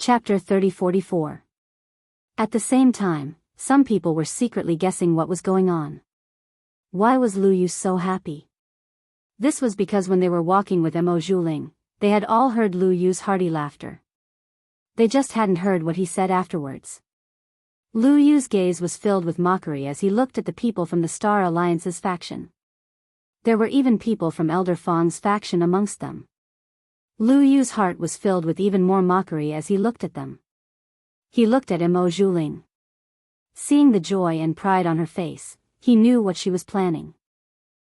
Chapter 30-44. At the same time, some people were secretly guessing what was going on. Why was Lu Yu so happy? This was because when they were walking with Mo Zhuling, they had all heard Lu Yu's hearty laughter. They just hadn't heard what he said afterwards. Lu Yu's gaze was filled with mockery as he looked at the people from the Star Alliance's faction. There were even people from Elder Fang's faction amongst them. Lu Yu's heart was filled with even more mockery as he looked at them. He looked at Mo Zhuling. Seeing the joy and pride on her face, he knew what she was planning.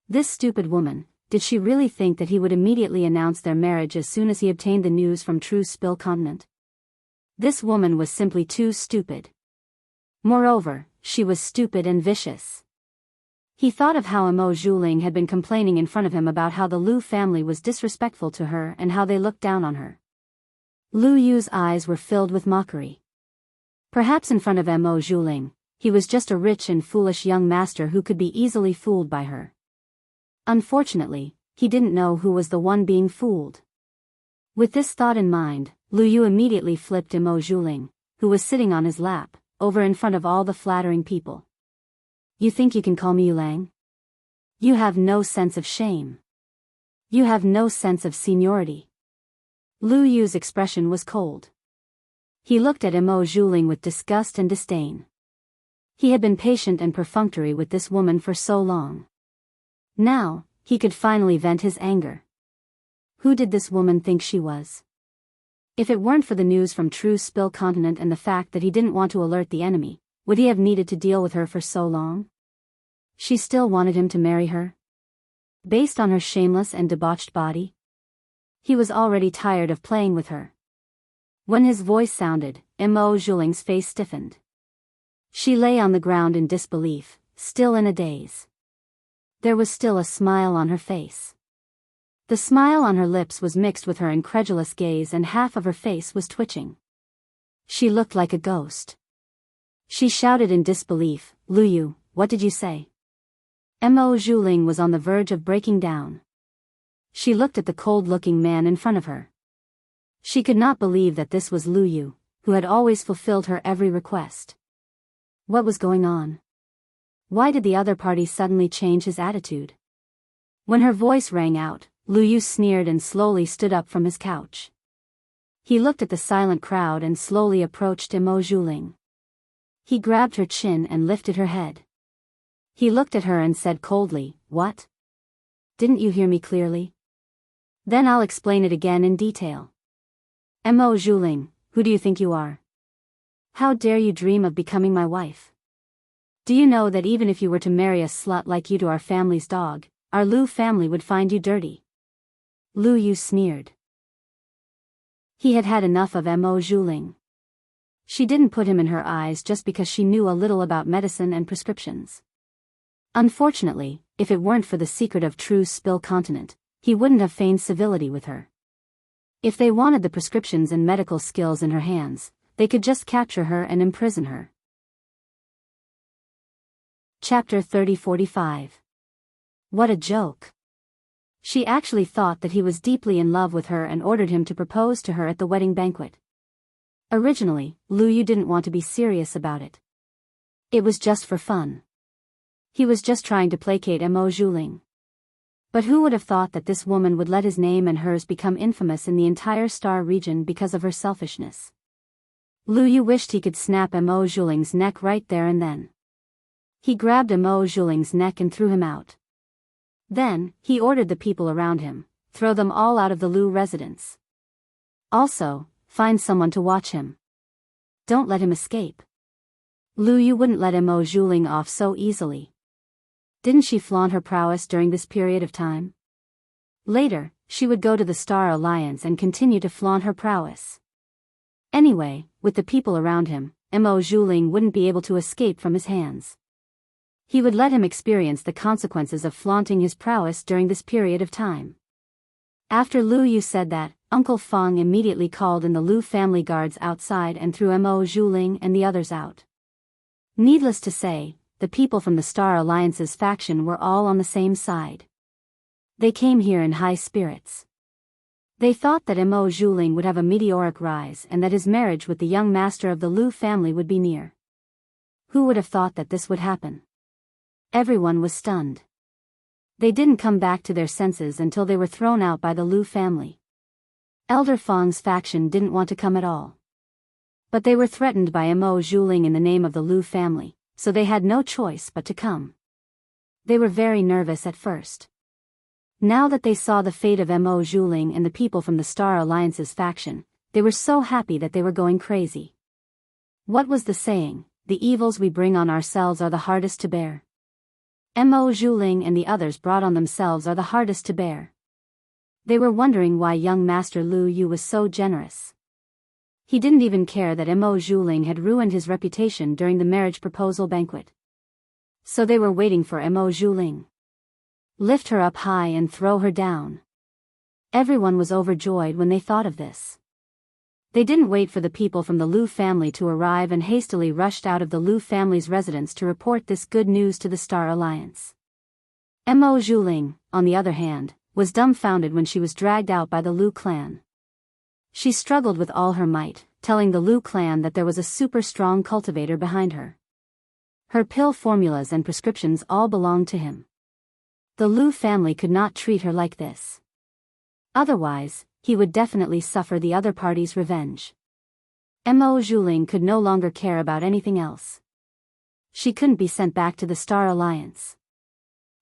This stupid woman, did she really think that he would immediately announce their marriage as soon as he obtained the news from True Spill Continent? This woman was simply too stupid. Moreover, she was stupid and vicious. He thought of how Mo Zhuling had been complaining in front of him about how the Lu family was disrespectful to her and how they looked down on her. Lu Yu's eyes were filled with mockery. Perhaps in front of Mo Zhuling, he was just a rich and foolish young master who could be easily fooled by her. Unfortunately, he didn't know who was the one being fooled. With this thought in mind, Lu Yu immediately flipped Mo Zhuling, who was sitting on his lap, over in front of all the flattering people. You think you can call me Yulang? You have no sense of shame. You have no sense of seniority. Lu Yu's expression was cold. He looked at Mo Zhuling with disgust and disdain. He had been patient and perfunctory with this woman for so long. Now, he could finally vent his anger. Who did this woman think she was? If it weren't for the news from True Spill Continent and the fact that he didn't want to alert the enemy, would he have needed to deal with her for so long? She still wanted him to marry her? Based on her shameless and debauched body? He was already tired of playing with her. When his voice sounded, Mo Zhuling's face stiffened. She lay on the ground in disbelief, still in a daze. There was still a smile on her face. The smile on her lips was mixed with her incredulous gaze and half of her face was twitching. She looked like a ghost. She shouted in disbelief, Lu Yu, what did you say? Mo Zhuling was on the verge of breaking down. She looked at the cold-looking man in front of her. She could not believe that this was Lu Yu, who had always fulfilled her every request. What was going on? Why did the other party suddenly change his attitude? When her voice rang out, Lu Yu sneered and slowly stood up from his couch. He looked at the silent crowd and slowly approached Mo Zhuling. He grabbed her chin and lifted her head. He looked at her and said coldly, What? Didn't you hear me clearly? Then I'll explain it again in detail. Mo Zhuling, who do you think you are? How dare you dream of becoming my wife? Do you know that even if you were to marry a slut like you to our family's dog, our Lu family would find you dirty? Lu Yu sneered. He had had enough of Mo Zhuling. She didn't put him in her eyes just because she knew a little about medicine and prescriptions. Unfortunately, if it weren't for the secret of True Spill Continent, he wouldn't have feigned civility with her. If they wanted the prescriptions and medical skills in her hands, they could just capture her and imprison her. Chapter 30-45. What a joke. She actually thought that he was deeply in love with her and ordered him to propose to her at the wedding banquet. Originally, Lu Yu didn't want to be serious about it. It was just for fun. He was just trying to placate Mo Zhuling. But who would have thought that this woman would let his name and hers become infamous in the entire Star region because of her selfishness? Lu Yu wished he could snap Mo Zhuling's neck right there and then. He grabbed Mo Zhuling's neck and threw him out. Then, he ordered the people around him, throw them all out of the Lu residence. Also, find someone to watch him. Don't let him escape. Lu Yu wouldn't let Mo Zhuling off so easily. Didn't she flaunt her prowess during this period of time? Later, she would go to the Star Alliance and continue to flaunt her prowess. Anyway, with the people around him, Mo Zhuling wouldn't be able to escape from his hands. He would let him experience the consequences of flaunting his prowess during this period of time. After Lu Yu said that, Uncle Feng immediately called in the Lu family guards outside and threw Mo Zhuling and the others out. Needless to say, the people from the Star Alliance's faction were all on the same side. They came here in high spirits. They thought that Mo Zhuling would have a meteoric rise and that his marriage with the young master of the Lu family would be near. Who would have thought that this would happen? Everyone was stunned. They didn't come back to their senses until they were thrown out by the Lu family. Elder Fang's faction didn't want to come at all. But they were threatened by Mo Zhuling in the name of the Lu family, so they had no choice but to come. They were very nervous at first. Now that they saw the fate of Mo Zhuling and the people from the Star Alliance's faction, they were so happy that they were going crazy. What was the saying? The evils we bring on ourselves are the hardest to bear. Mo Zhuling and the others brought on themselves are the hardest to bear. They were wondering why young Master Lu Yu was so generous. He didn't even care that Mo Zhuling had ruined his reputation during the marriage proposal banquet. So they were waiting for Mo Zhuling. Lift her up high and throw her down. Everyone was overjoyed when they thought of this. They didn't wait for the people from the Lu family to arrive and hastily rushed out of the Lu family's residence to report this good news to the Star Alliance. Mo Zhuling, on the other hand, was dumbfounded when she was dragged out by the Lu clan. She struggled with all her might, telling the Lu clan that there was a super strong cultivator behind her. Her pill formulas and prescriptions all belonged to him. The Lu family could not treat her like this. Otherwise, he would definitely suffer the other party's revenge. Mo Zhuling could no longer care about anything else. She couldn't be sent back to the Star Alliance.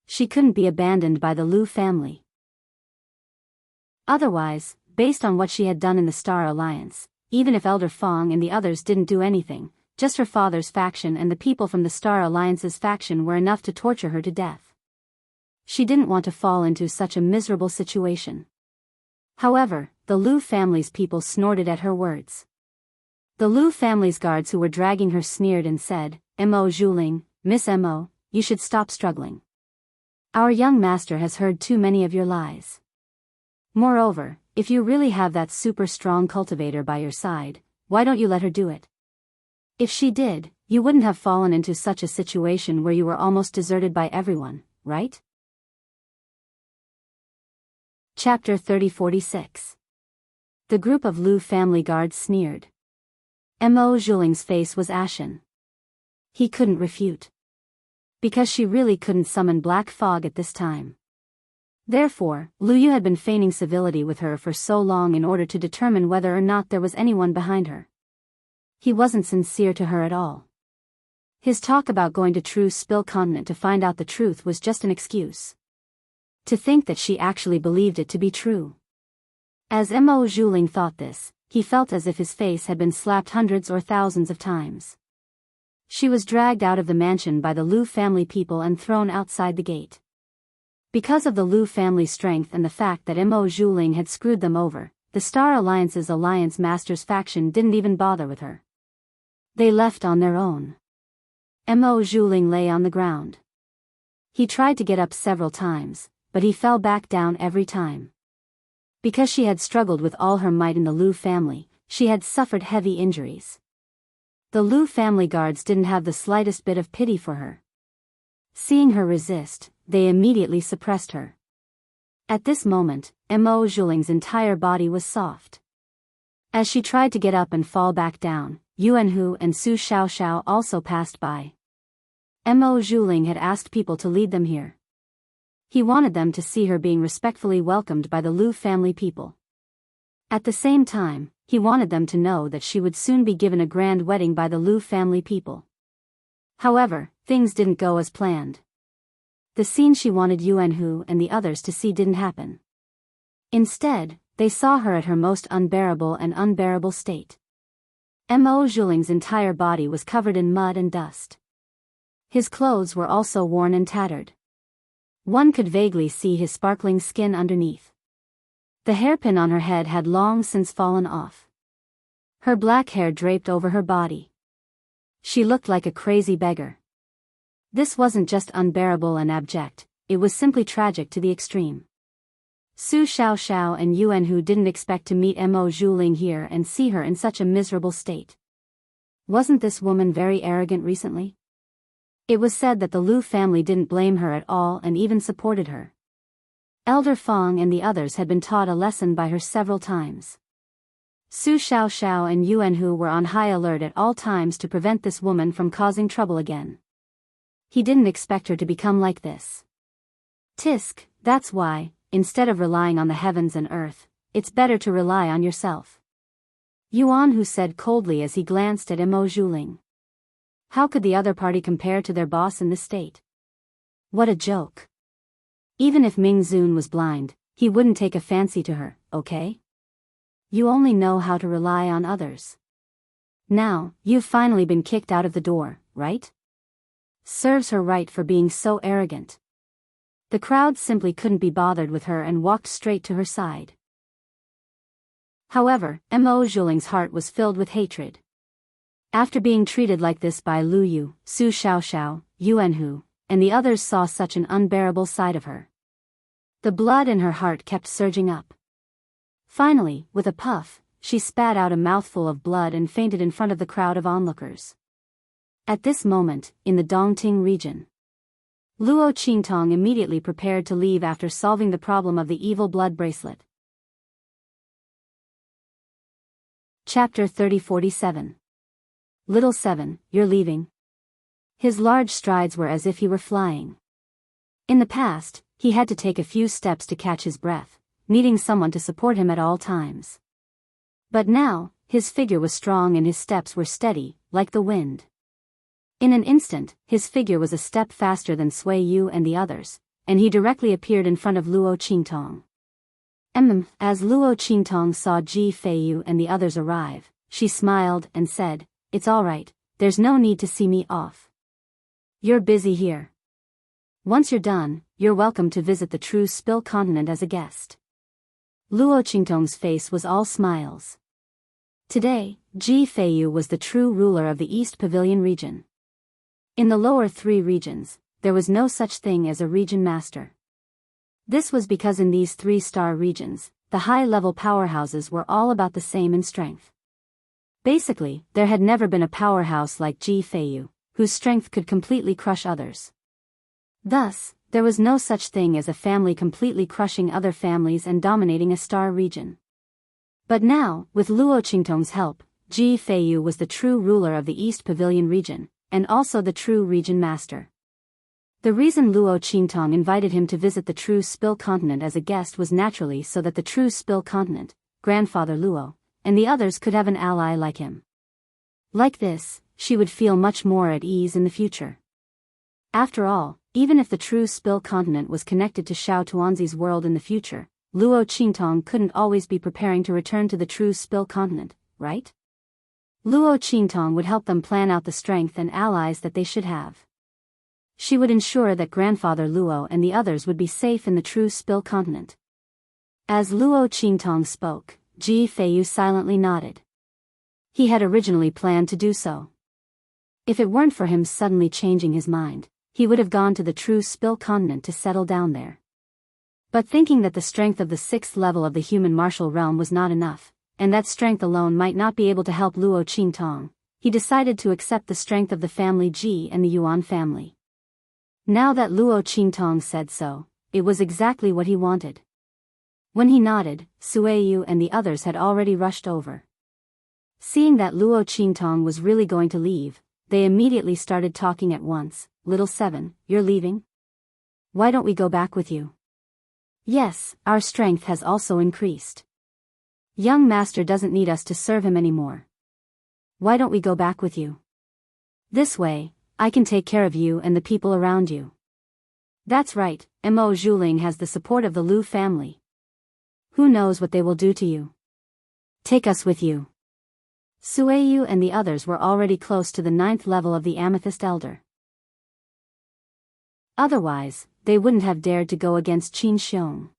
She couldn't be abandoned by the Lu family. Otherwise, based on what she had done in the Star Alliance, even if Elder Fang and the others didn't do anything, just her father's faction and the people from the Star Alliance's faction were enough to torture her to death. She didn't want to fall into such a miserable situation. However, the Lu family's people snorted at her words. The Lu family's guards who were dragging her sneered and said, Mo Zhuling, Miss Mo, you should stop struggling. Our young master has heard too many of your lies. Moreover, if you really have that super strong cultivator by your side, why don't you let her do it? If she did, you wouldn't have fallen into such a situation where you were almost deserted by everyone, right? Chapter 3046. The group of Lu family guards sneered. Mo Zhuling's face was ashen. He couldn't refute. Because she really couldn't summon black fog at this time. Therefore, Lu Yu had been feigning civility with her for so long in order to determine whether or not there was anyone behind her. He wasn't sincere to her at all. His talk about going to True Spill Continent to find out the truth was just an excuse. To think that she actually believed it to be true. As Mo Zhuling thought this, he felt as if his face had been slapped hundreds or thousands of times. She was dragged out of the mansion by the Lu family people and thrown outside the gate. Because of the Lu family's strength and the fact that Mo Zhuling had screwed them over, the Star Alliance's Alliance Masters faction didn't even bother with her. They left on their own. Mo Zhuling lay on the ground. He tried to get up several times, but he fell back down every time. Because she had struggled with all her might in the Lu family, she had suffered heavy injuries. The Lu family guards didn't have the slightest bit of pity for her. Seeing her resist, they immediately suppressed her. At this moment, Mo Zhuling's entire body was soft. As she tried to get up and fall back down, Yuanhu and Su Xiaoxiao also passed by. Mo Zhuling had asked people to lead them here. He wanted them to see her being respectfully welcomed by the Lu family people. At the same time, he wanted them to know that she would soon be given a grand wedding by the Lu family people. However, things didn't go as planned. The scene she wanted Yuanhu and the others to see didn't happen. Instead, they saw her at her most unbearable state. Mo Zhuling's entire body was covered in mud and dust. His clothes were also worn and tattered. One could vaguely see his sparkling skin underneath. The hairpin on her head had long since fallen off. Her black hair draped over her body. She looked like a crazy beggar. This wasn't just unbearable and abject, it was simply tragic to the extreme. Su Xiaoxiao and Yuanhu didn't expect to meet Mo Zhuling here and see her in such a miserable state. Wasn't this woman very arrogant recently? It was said that the Lu family didn't blame her at all and even supported her. Elder Fong and the others had been taught a lesson by her several times. Su Xiaoxiao and Yuanhu were on high alert at all times to prevent this woman from causing trouble again. He didn't expect her to become like this. Tisk, that's why, instead of relying on the heavens and earth, it's better to rely on yourself. Yuanhu said coldly as he glanced at Mo Zhuling. How could the other party compare to their boss in this state? What a joke. Even if Ming Zun was blind, he wouldn't take a fancy to her, okay? You only know how to rely on others. Now, you've finally been kicked out of the door, right? Serves her right for being so arrogant. The crowd simply couldn't be bothered with her and walked straight to her side. However, Mo Zhuling's heart was filled with hatred. After being treated like this by Lu Yu, Su Xiaoxiao, Yuanhu, and the others saw such an unbearable side of her. The blood in her heart kept surging up. Finally, with a puff, she spat out a mouthful of blood and fainted in front of the crowd of onlookers. At this moment, in the Dongting region, Luo Qingtong immediately prepared to leave after solving the problem of the evil blood bracelet. Chapter 3047. Little 7, you're leaving. His large strides were as if he were flying. In the past, he had to take a few steps to catch his breath, needing someone to support him at all times. But now, his figure was strong and his steps were steady, like the wind. In an instant, his figure was a step faster than Sui Yu and the others, and he directly appeared in front of Luo Qingtong. As Luo Qingtong saw Ji Feiyu and the others arrive, she smiled and said, "It's all right, there's no need to see me off. You're busy here. Once you're done, you're welcome to visit the true Spill continent as a guest." Luo Qingtong's face was all smiles. Today, Ji Feiyu was the true ruler of the East Pavilion region. In the lower 3 regions, there was no such thing as a region master. This was because in these 3-star regions, the high-level powerhouses were all about the same in strength. Basically, there had never been a powerhouse like Ji Feiyu, whose strength could completely crush others. Thus, there was no such thing as a family completely crushing other families and dominating a star region. But now, with Luo Qingtong's help, Ji Feiyu was the true ruler of the East Pavilion region, and also the true region master. The reason Luo Qingtong invited him to visit the true Spill continent as a guest was naturally so that the true Spill continent, Grandfather Luo, and the others could have an ally like him. Like this, she would feel much more at ease in the future. After all, even if the true Spill continent was connected to Xiao Tuanzi's world in the future, Luo Qingtong couldn't always be preparing to return to the true Spill continent, right? Luo Qingtong would help them plan out the strength and allies that they should have. She would ensure that Grandfather Luo and the others would be safe in the true Spill continent. As Luo Qingtong spoke, Ji Feiyu silently nodded. He had originally planned to do so. If it weren't for him suddenly changing his mind, he would have gone to the true Spill continent to settle down there. But thinking that the strength of the 6th level of the human martial realm was not enough, and that strength alone might not be able to help Luo Qingtong, he decided to accept the strength of the family Ji and the Yuan family. Now that Luo Qingtong said so, it was exactly what he wanted. When he nodded, Sui Yu and the others had already rushed over. Seeing that Luo Qingtong was really going to leave, they immediately started talking at once. "Little 7, you're leaving? Why don't we go back with you?" "Yes, our strength has also increased. Young master doesn't need us to serve him anymore. Why don't we go back with you? This way, I can take care of you and the people around you." "That's right, Mo Zhuling has the support of the Lu family. Who knows what they will do to you? Take us with you." Sui Yu and the others were already close to the 9th level of the Amethyst Elder. Otherwise, they wouldn't have dared to go against Qin Xiong.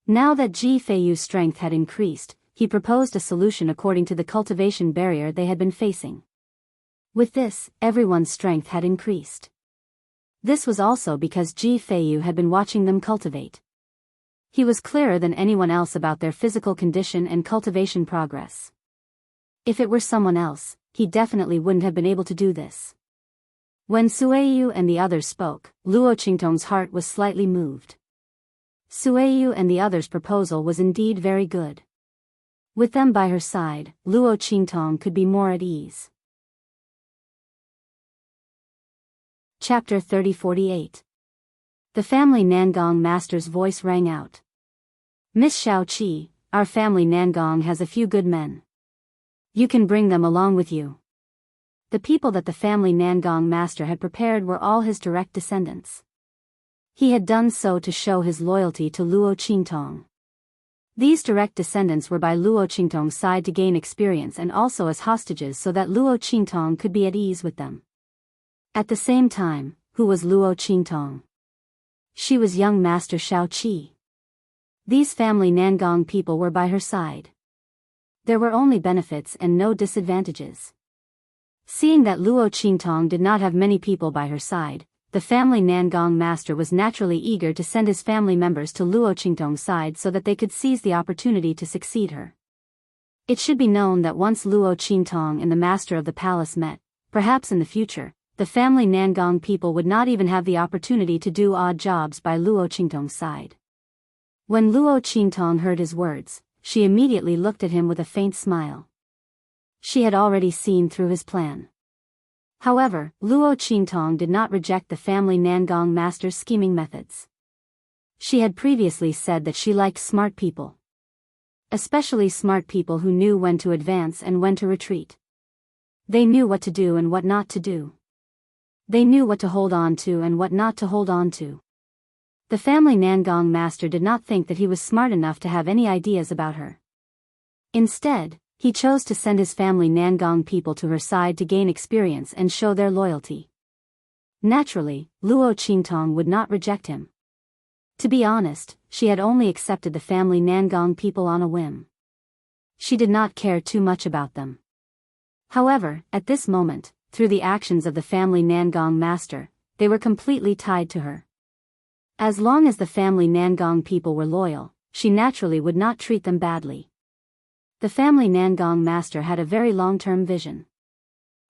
Now that Ji Feiyu's strength had increased, he proposed a solution according to the cultivation barrier they had been facing. With this, everyone's strength had increased. This was also because Ji Feiyu had been watching them cultivate. He was clearer than anyone else about their physical condition and cultivation progress. If it were someone else, he definitely wouldn't have been able to do this. When Sui Yu and the others spoke, Luo Qingtong's heart was slightly moved. Sueyu and the others' proposal was indeed very good. With them by her side, Luo Qingtong could be more at ease. Chapter 3048. The family Nangong master's voice rang out. Miss Xiaoqi, our family Nangong has a few good men. You can bring them along with you. The people that the family Nangong master had prepared were all his direct descendants. He had done so to show his loyalty to Luo Qingtong. These direct descendants were by Luo Qingtong's side to gain experience and also as hostages so that Luo Qingtong could be at ease with them. At the same time, who was Luo Qingtong? She was young Master Xiaoqi. These family Nangong people were by her side. There were only benefits and no disadvantages. Seeing that Luo Qingtong did not have many people by her side, the family Nangong master was naturally eager to send his family members to Luo Qingtong's side so that they could seize the opportunity to succeed her. It should be known that once Luo Qingtong and the master of the palace met, perhaps in the future, the family Nangong people would not even have the opportunity to do odd jobs by Luo Qingtong's side. When Luo Qingtong heard his words, she immediately looked at him with a faint smile. She had already seen through his plan. However, Luo Qingtong did not reject the family Nangong master's scheming methods. She had previously said that she liked smart people. Especially smart people who knew when to advance and when to retreat. They knew what to do and what not to do. They knew what to hold on to and what not to hold on to. The family Nangong master did not think that he was smart enough to have any ideas about her. Instead, he chose to send his family Nangong people to her side to gain experience and show their loyalty. Naturally, Luo Qingtong would not reject him. To be honest, she had only accepted the family Nangong people on a whim. She did not care too much about them. However, at this moment, through the actions of the family Nangong master, they were completely tied to her. As long as the family Nangong people were loyal, she naturally would not treat them badly. The family Nangong master had a very long-term vision.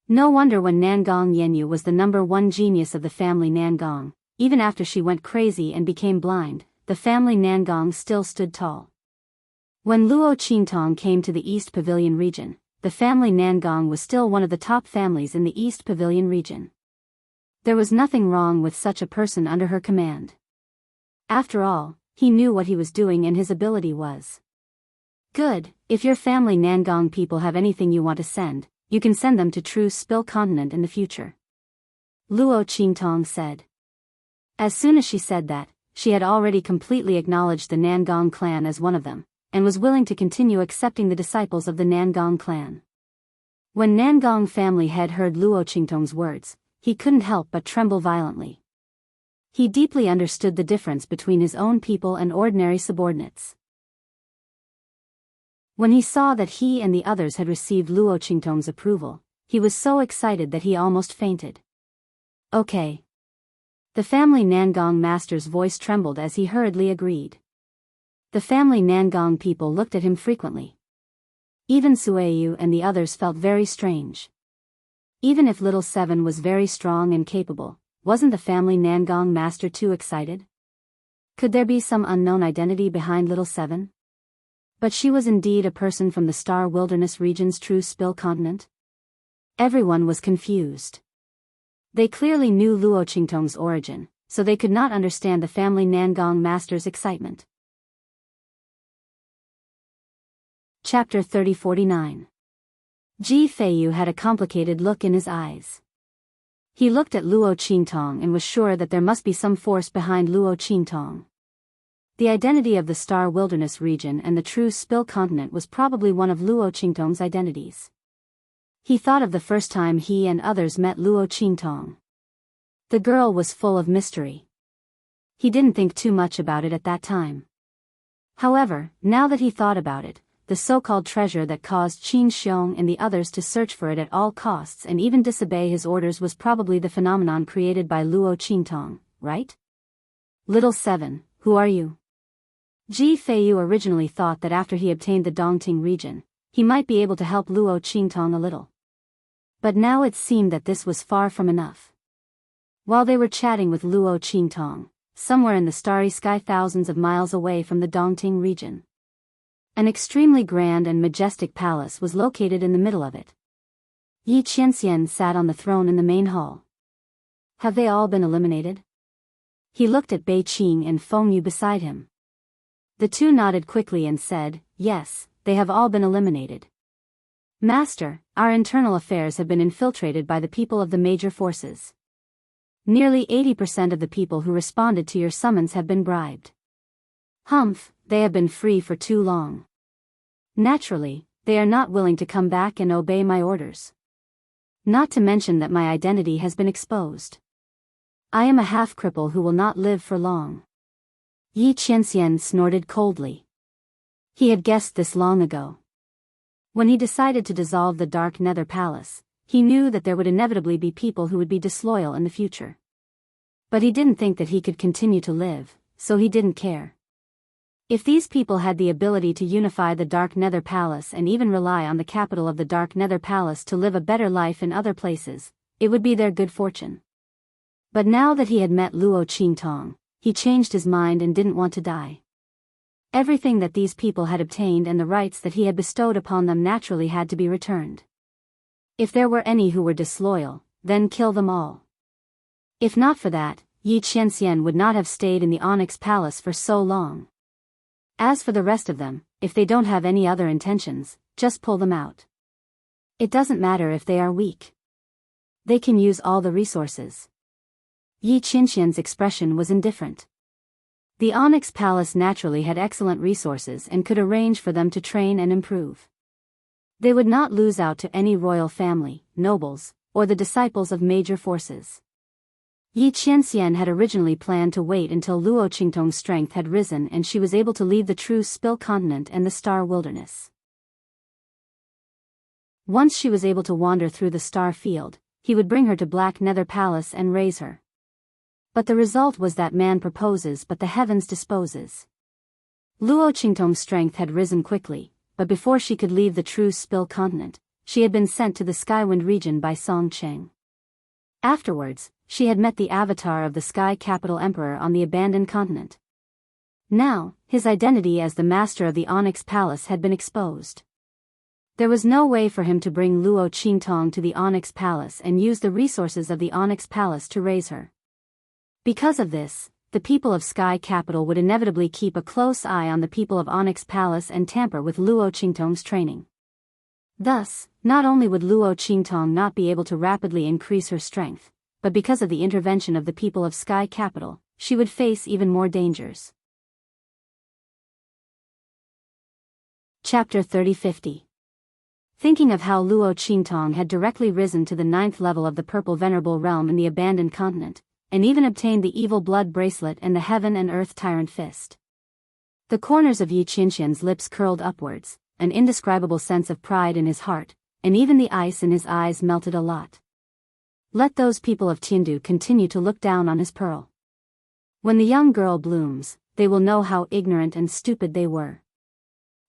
No wonder when Nangong Yenyu was the #1 genius of the family Nangong, even after she went crazy and became blind, the family Nangong still stood tall. When Luo Qingtong came to the East Pavilion region, the family Nangong was still one of the top families in the East Pavilion region. There was nothing wrong with such a person under her command. After all, he knew what he was doing and his ability was good. If your family Nangong people have anything you want to send, you can send them to True Spill Continent in the future. Luo Qingtong said. As soon as she said that, she had already completely acknowledged the Nangong clan as one of them, and was willing to continue accepting the disciples of the Nangong clan. When Nangong family head heard Luo Qingtong's words, he couldn't help but tremble violently. He deeply understood the difference between his own people and ordinary subordinates. When he saw that he and the others had received Luo Qingtong's approval, he was so excited that he almost fainted. Okay. The family Nangong master's voice trembled as he hurriedly agreed. The family Nangong people looked at him frequently. Even Sueyu and the others felt very strange. Even if Little Seven was very strong and capable, wasn't the family Nangong master too excited? Could there be some unknown identity behind Little Seven? But she was indeed a person from the Star Wilderness region's True Spill Continent? Everyone was confused. They clearly knew Luo Qingtong's origin, so they could not understand the family Nangong master's excitement. Chapter 3049. Ji Feiyu had a complicated look in his eyes. He looked at Luo Qingtong and was sure that there must be some force behind Luo Qingtong. The identity of the Star Wilderness region and the True Spill Continent was probably one of Luo Qingtong's identities. He thought of the first time he and others met Luo Qingtong. The girl was full of mystery. He didn't think too much about it at that time. However, now that he thought about it, the so-called treasure that caused Qin Xiong and the others to search for it at all costs and even disobey his orders was probably the phenomenon created by Luo Qingtong, right? Little Seven, who are you? Ji Feiyu originally thought that after he obtained the Dongting region, he might be able to help Luo Qingtong a little. But now it seemed that this was far from enough. While they were chatting with Luo Qingtong, somewhere in the starry sky thousands of miles away from the Dongting region. An extremely grand and majestic palace was located in the middle of it. Yi Qianxian sat on the throne in the main hall. Have they all been eliminated? He looked at Bei Qing and Feng Yu beside him. The two nodded quickly and said, yes, they have all been eliminated. Master, our internal affairs have been infiltrated by the people of the major forces. Nearly 80% of the people who responded to your summons have been bribed. Humph, they have been free for too long. Naturally, they are not willing to come back and obey my orders. Not to mention that my identity has been exposed. I am a half-cripple who will not live for long. Yi Qianxian snorted coldly. He had guessed this long ago. When he decided to dissolve the Dark Nether Palace, he knew that there would inevitably be people who would be disloyal in the future. But he didn't think that he could continue to live, so he didn't care. If these people had the ability to unify the Dark Nether Palace and even rely on the capital of the Dark Nether Palace to live a better life in other places, it would be their good fortune. But now that he had met Luo Qingtong, he changed his mind and didn't want to die. Everything that these people had obtained and the rights that he had bestowed upon them naturally had to be returned. If there were any who were disloyal, then kill them all. If not for that, Yi Qianxian would not have stayed in the Onyx Palace for so long. As for the rest of them, if they don't have any other intentions, just pull them out. It doesn't matter if they are weak. They can use all the resources. Yi Qianxian's expression was indifferent. The Onyx Palace naturally had excellent resources and could arrange for them to train and improve. They would not lose out to any royal family, nobles, or the disciples of major forces. Yi Qianxian had originally planned to wait until Luo Qingtong's strength had risen and she was able to leave the true Spill Continent and the Star Wilderness. Once she was able to wander through the Star Field, he would bring her to Black Nether Palace and raise her. But the result was that man proposes but the heavens disposes. Luo Qingtong's strength had risen quickly, but before she could leave the true Spill Continent, she had been sent to the Skywind region by Song Cheng. Afterwards, she had met the avatar of the Sky Capital Emperor on the abandoned continent. Now, his identity as the master of the Onyx Palace had been exposed. There was no way for him to bring Luo Qingtong to the Onyx Palace and use the resources of the Onyx Palace to raise her. Because of this, the people of Sky Capital would inevitably keep a close eye on the people of Onyx Palace and tamper with Luo Qingtong's training. Thus, not only would Luo Qingtong not be able to rapidly increase her strength, but because of the intervention of the people of Sky Capital, she would face even more dangers. Chapter 30-50. Thinking of how Luo Qingtong had directly risen to the 9th level of the Purple Venerable Realm in the abandoned continent, and even obtained the Evil Blood Bracelet and the Heaven and Earth Tyrant Fist. The corners of Yi Qianxian's lips curled upwards, an indescribable sense of pride in his heart, and even the ice in his eyes melted a lot. Let those people of Tiandu continue to look down on his pearl. When the young girl blooms, they will know how ignorant and stupid they were.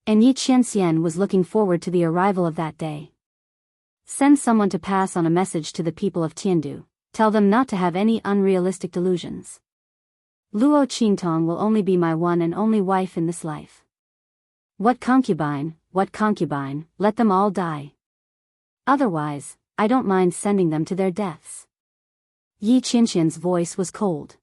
And Yi Qianxian was looking forward to the arrival of that day. Send someone to pass on a message to the people of Tiandu. Tell them not to have any unrealistic delusions. Luo Qingtong will only be my one and only wife in this life. What concubine, let them all die. Otherwise, I don't mind sending them to their deaths. Yi Qianxian's voice was cold.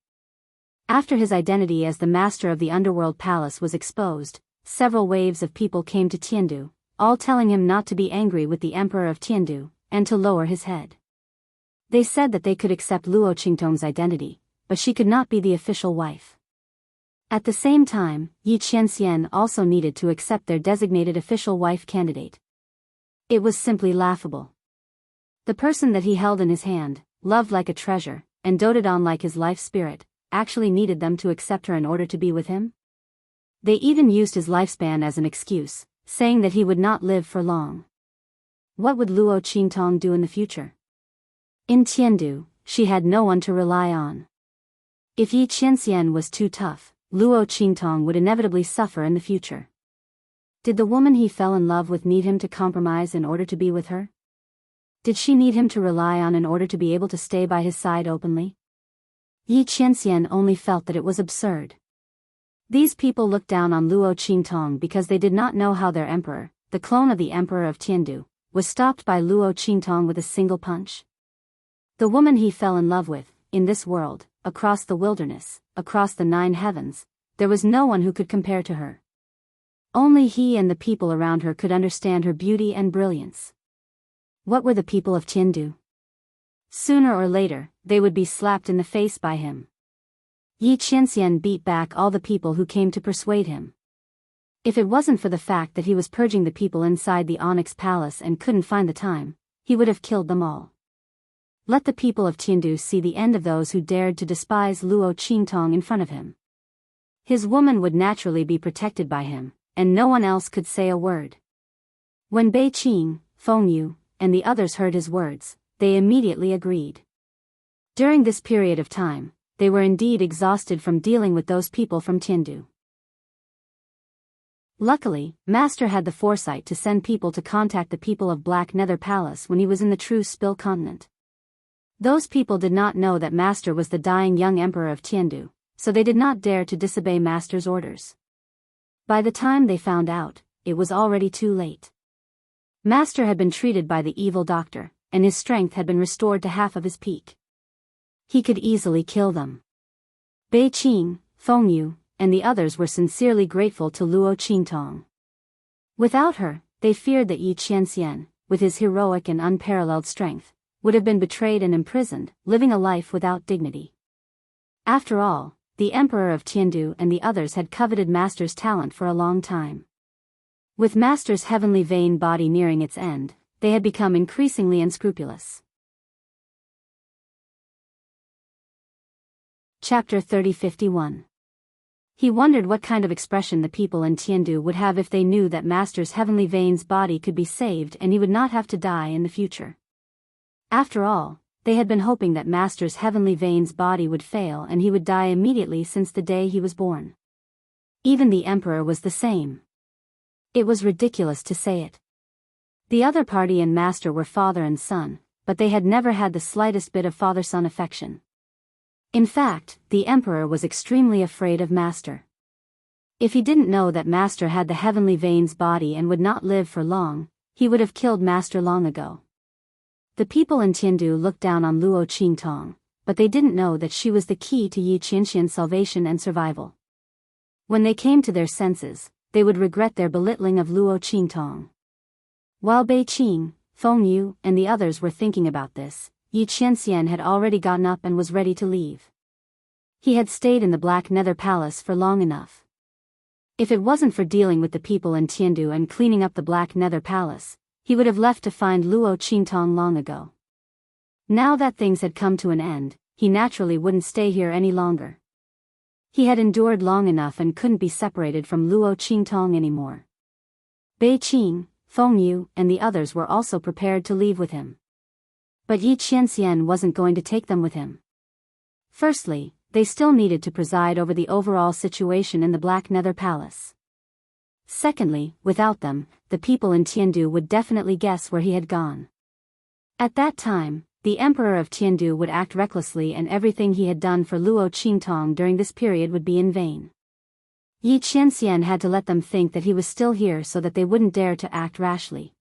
After his identity as the master of the Underworld Palace was exposed, several waves of people came to Tiandu, all telling him not to be angry with the Emperor of Tiandu, and to lower his head. They said that they could accept Luo Qingtong's identity, but she could not be the official wife. At the same time, Yi Qianxian also needed to accept their designated official wife candidate. It was simply laughable. The person that he held in his hand, loved like a treasure, and doted on like his life spirit, actually needed them to accept her in order to be with him? They even used his lifespan as an excuse, saying that he would not live for long. What would Luo Qingtong do in the future? In Tiandu, she had no one to rely on. If Yi Qianxian was too tough, Luo Qingtong would inevitably suffer in the future. Did the woman he fell in love with need him to compromise in order to be with her? Did she need him to rely on in order to be able to stay by his side openly? Yi Qianxian only felt that it was absurd. These people looked down on Luo Qingtong because they did not know how their emperor, the clone of the emperor of Tiandu, was stopped by Luo Qingtong with a single punch. The woman he fell in love with, in this world, across the wilderness, across the 9 heavens, there was no one who could compare to her. Only he and the people around her could understand her beauty and brilliance. What were the people of Tiandu? Sooner or later, they would be slapped in the face by him. Yi Qianxian beat back all the people who came to persuade him. If it wasn't for the fact that he was purging the people inside the Onyx Palace and couldn't find the time, he would have killed them all. Let the people of Tiandu see the end of those who dared to despise Luo Qingtong in front of him. His woman would naturally be protected by him, and no one else could say a word. When Bei Qing, Feng Yu, and the others heard his words, they immediately agreed. During this period of time, they were indeed exhausted from dealing with those people from Tiandu. Luckily, Master had the foresight to send people to contact the people of Black Nether Palace when he was in the true Spill Continent. Those people did not know that Master was the dying young emperor of Tiandu, so they did not dare to disobey Master's orders. By the time they found out, it was already too late. Master had been treated by the evil doctor, and his strength had been restored to half of his peak. He could easily kill them. Bei Qing, Feng Yu, and the others were sincerely grateful to Luo Qingtong. Without her, they feared that Yi Qianxian, with his heroic and unparalleled strength, would have been betrayed and imprisoned, living a life without dignity. After all, the emperor of Tiandu and the others had coveted Master's talent for a long time. With Master's heavenly vein body nearing its end, they had become increasingly unscrupulous. Chapter 30-51. He wondered what kind of expression the people in Tiandu would have if they knew that Master's heavenly veins body could be saved and he would not have to die in the future. After all, they had been hoping that Master's heavenly veins body would fail and he would die immediately since the day he was born. Even the emperor was the same. It was ridiculous to say it. The other party and Master were father and son, but they had never had the slightest bit of father-son affection. In fact, the emperor was extremely afraid of Master. If he didn't know that Master had the heavenly veins body and would not live for long, he would have killed Master long ago. The people in Tiandu looked down on Luo Qingtong, but they didn't know that she was the key to Yi Qianxian's salvation and survival. When they came to their senses, they would regret their belittling of Luo Qingtong. While Bei Qing, Feng Yu, and the others were thinking about this, Yi Qianxian had already gotten up and was ready to leave. He had stayed in the Black Nether Palace for long enough. If it wasn't for dealing with the people in Tiandu and cleaning up the Black Nether Palace, he would have left to find Luo Qingtong long ago. Now that things had come to an end, he naturally wouldn't stay here any longer. He had endured long enough and couldn't be separated from Luo Qingtong anymore. Bei Qing, Feng Yu, and the others were also prepared to leave with him. But Yi Qianxian wasn't going to take them with him. Firstly, they still needed to preside over the overall situation in the Black Nether Palace. Secondly, without them, the people in Tiandu would definitely guess where he had gone. At that time, the emperor of Tiandu would act recklessly and everything he had done for Luo Qingtong during this period would be in vain. Yi Qianxian had to let them think that he was still here so that they wouldn't dare to act rashly.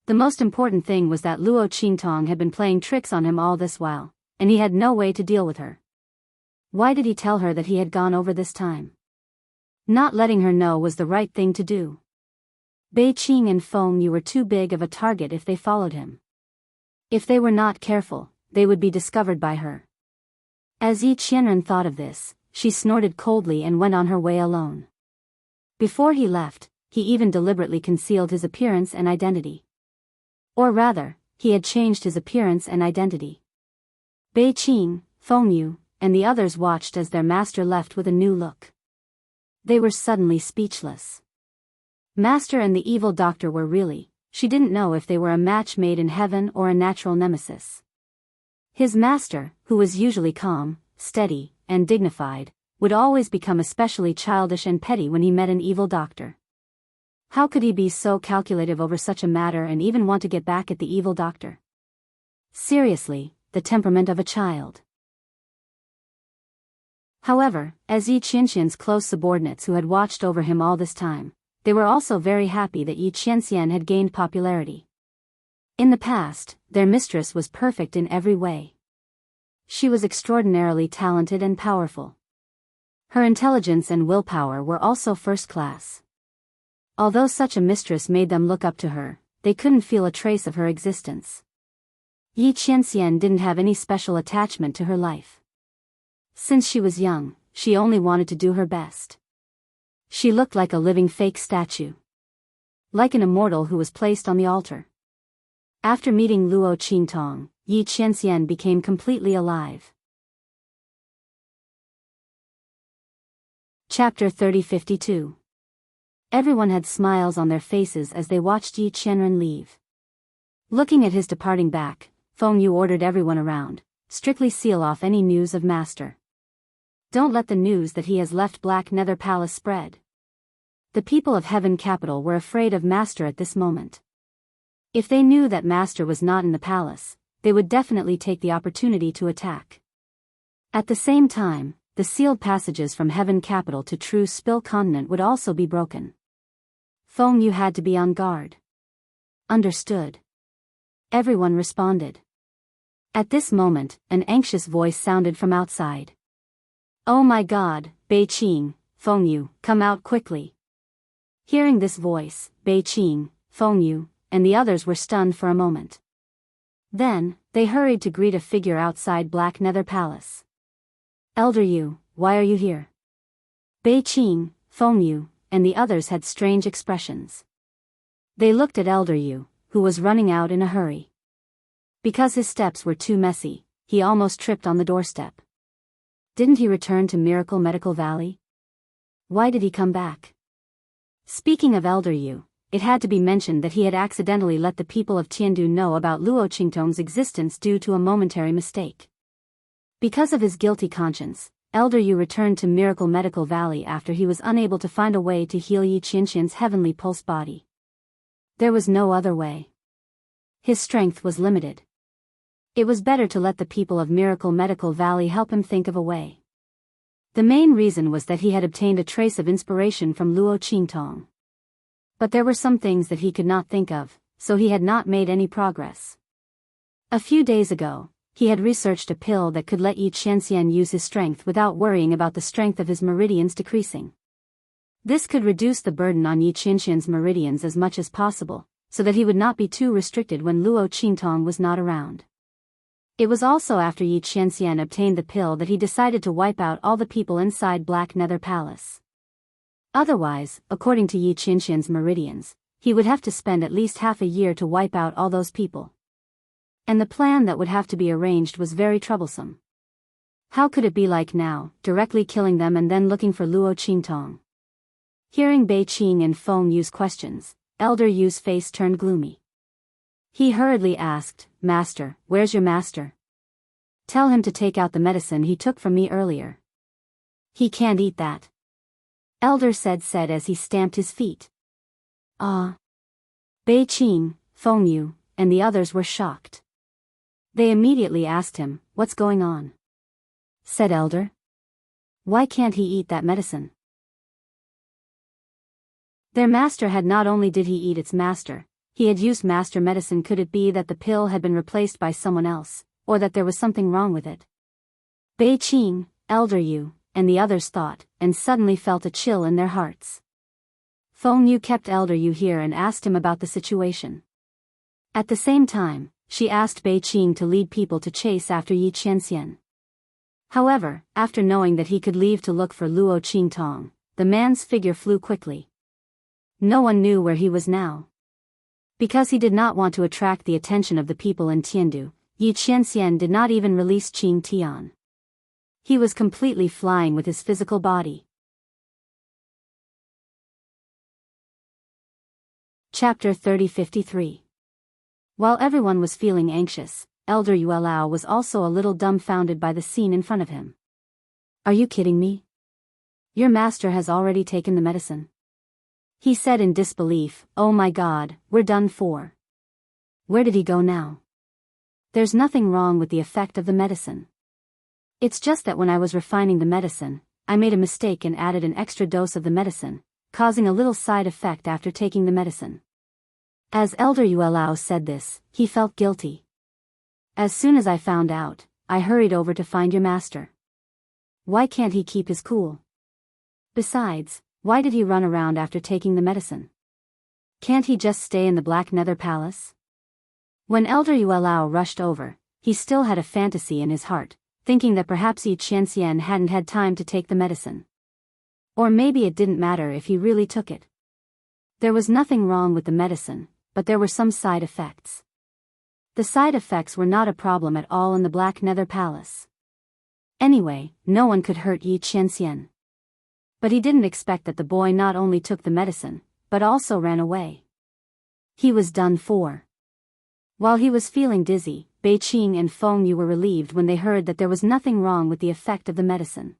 The most important thing was that Luo Qingtong had been playing tricks on him all this while, and he had no way to deal with her. Why did he tell her that he had gone over this time? Not letting her know was the right thing to do. Bei Qing and Feng Yu were too big of a target if they followed him. If they were not careful, they would be discovered by her. As Yi Qianren thought of this, she snorted coldly and went on her way alone. Before he left, he even deliberately concealed his appearance and identity. Or rather, he had changed his appearance and identity. Bei Qing, Feng Yu, and the others watched as their master left with a new look. They were suddenly speechless. Master and the evil doctor were really, she didn't know if they were a match made in heaven or a natural nemesis. His master, who was usually calm, steady, and dignified, would always become especially childish and petty when he met an evil doctor. How could he be so calculative over such a matter and even want to get back at the evil doctor? Seriously, the temperament of a child. However, as Yi Qianxian's close subordinates who had watched over him all this time, they were also very happy that Yi Qianxian had gained popularity. In the past, their mistress was perfect in every way. She was extraordinarily talented and powerful. Her intelligence and willpower were also first class. Although such a mistress made them look up to her, they couldn't feel a trace of her existence. Yi Qianxian didn't have any special attachment to her life. Since she was young, she only wanted to do her best. She looked like a living fake statue. Like an immortal who was placed on the altar. After meeting Luo Qingtong, Yi Qianxian became completely alive. Chapter 3052. Everyone had smiles on their faces as they watched Yi Qianren leave. Looking at his departing back, Feng Yu ordered everyone around, strictly seal off any news of Master. Don't let the news that he has left Black Nether Palace spread. The people of Heaven Capital were afraid of Master at this moment. If they knew that Master was not in the palace, they would definitely take the opportunity to attack. At the same time, the sealed passages from Heaven Capital to True Spill Continent would also be broken. Feng Yu had to be on guard. Understood. Everyone responded. At this moment, an anxious voice sounded from outside. Oh my God, Bei Qing, Feng Yu, come out quickly. Hearing this voice, Bei Qing, Feng Yu, and the others were stunned for a moment. Then, they hurried to greet a figure outside Black Nether Palace. Elder Yu, why are you here? Bei Qing, Feng Yu, and the others had strange expressions. They looked at Elder Yu, who was running out in a hurry. Because his steps were too messy, he almost tripped on the doorstep. Didn't he return to Miracle Medical Valley? Why did he come back? Speaking of Elder Yu, it had to be mentioned that he had accidentally let the people of Tiandu know about Luo Qingtong's existence due to a momentary mistake. Because of his guilty conscience, Elder Yu returned to Miracle Medical Valley after he was unable to find a way to heal Yi Qianxian's heavenly pulse body. There was no other way. His strength was limited. It was better to let the people of Miracle Medical Valley help him think of a way. The main reason was that he had obtained a trace of inspiration from Luo Qingtong. But there were some things that he could not think of, so he had not made any progress. A few days ago, he had researched a pill that could let Yi Qianxian use his strength without worrying about the strength of his meridians decreasing. This could reduce the burden on Yi Qianxian's meridians as much as possible, so that he would not be too restricted when Luo Qingtong was not around. It was also after Yi Qianxian obtained the pill that he decided to wipe out all the people inside Black Nether Palace. Otherwise, according to Yi Qianxian's meridians, he would have to spend at least half a year to wipe out all those people. And the plan that would have to be arranged was very troublesome. How could it be like now, directly killing them and then looking for Luo Qingtong? Hearing Bei Qing and Feng Yu's questions, Elder Yu's face turned gloomy. He hurriedly asked, Master, where's your master? Tell him to take out the medicine he took from me earlier. He can't eat that. Elder said as he stamped his feet. Ah. Bei Qing, Feng Yu, and the others were shocked. They immediately asked him, what's going on? Said Elder. Why can't he eat that medicine? Their master had not only did he eat its master, he had used master medicine. Could it be that the pill had been replaced by someone else, or that there was something wrong with it? Bei Qing, Elder Yu, and the others thought, and suddenly felt a chill in their hearts. Feng Yu kept Elder Yu here and asked him about the situation. At the same time, she asked Bei Qing to lead people to chase after Yi Qianxian. However, after knowing that he could leave to look for Luo Qingtong, the man's figure flew quickly. No one knew where he was now. Because he did not want to attract the attention of the people in Tiandu, Yi Qianxian did not even release Qing Tian. He was completely flying with his physical body. Chapter 3053. While everyone was feeling anxious, Elder Yuelao was also a little dumbfounded by the scene in front of him. Are you kidding me? Your master has already taken the medicine. He said in disbelief, oh my God, we're done for. Where did he go now? There's nothing wrong with the effect of the medicine. It's just that when I was refining the medicine, I made a mistake and added an extra dose of the medicine, causing a little side effect after taking the medicine. As Elder Yuelao said this, he felt guilty. As soon as I found out, I hurried over to find your master. Why can't he keep his cool? Besides, why did he run around after taking the medicine? Can't he just stay in the Black Nether Palace? When Elder Yuelao rushed over, he still had a fantasy in his heart, thinking that perhaps Yi Qianxian hadn't had time to take the medicine. Or maybe it didn't matter if he really took it. There was nothing wrong with the medicine, but there were some side effects. The side effects were not a problem at all in the Black Nether Palace. Anyway, no one could hurt Yi Qianxian. But he didn't expect that the boy not only took the medicine, but also ran away. He was done for. While he was feeling dizzy, Bei Qing and Feng Yu were relieved when they heard that there was nothing wrong with the effect of the medicine.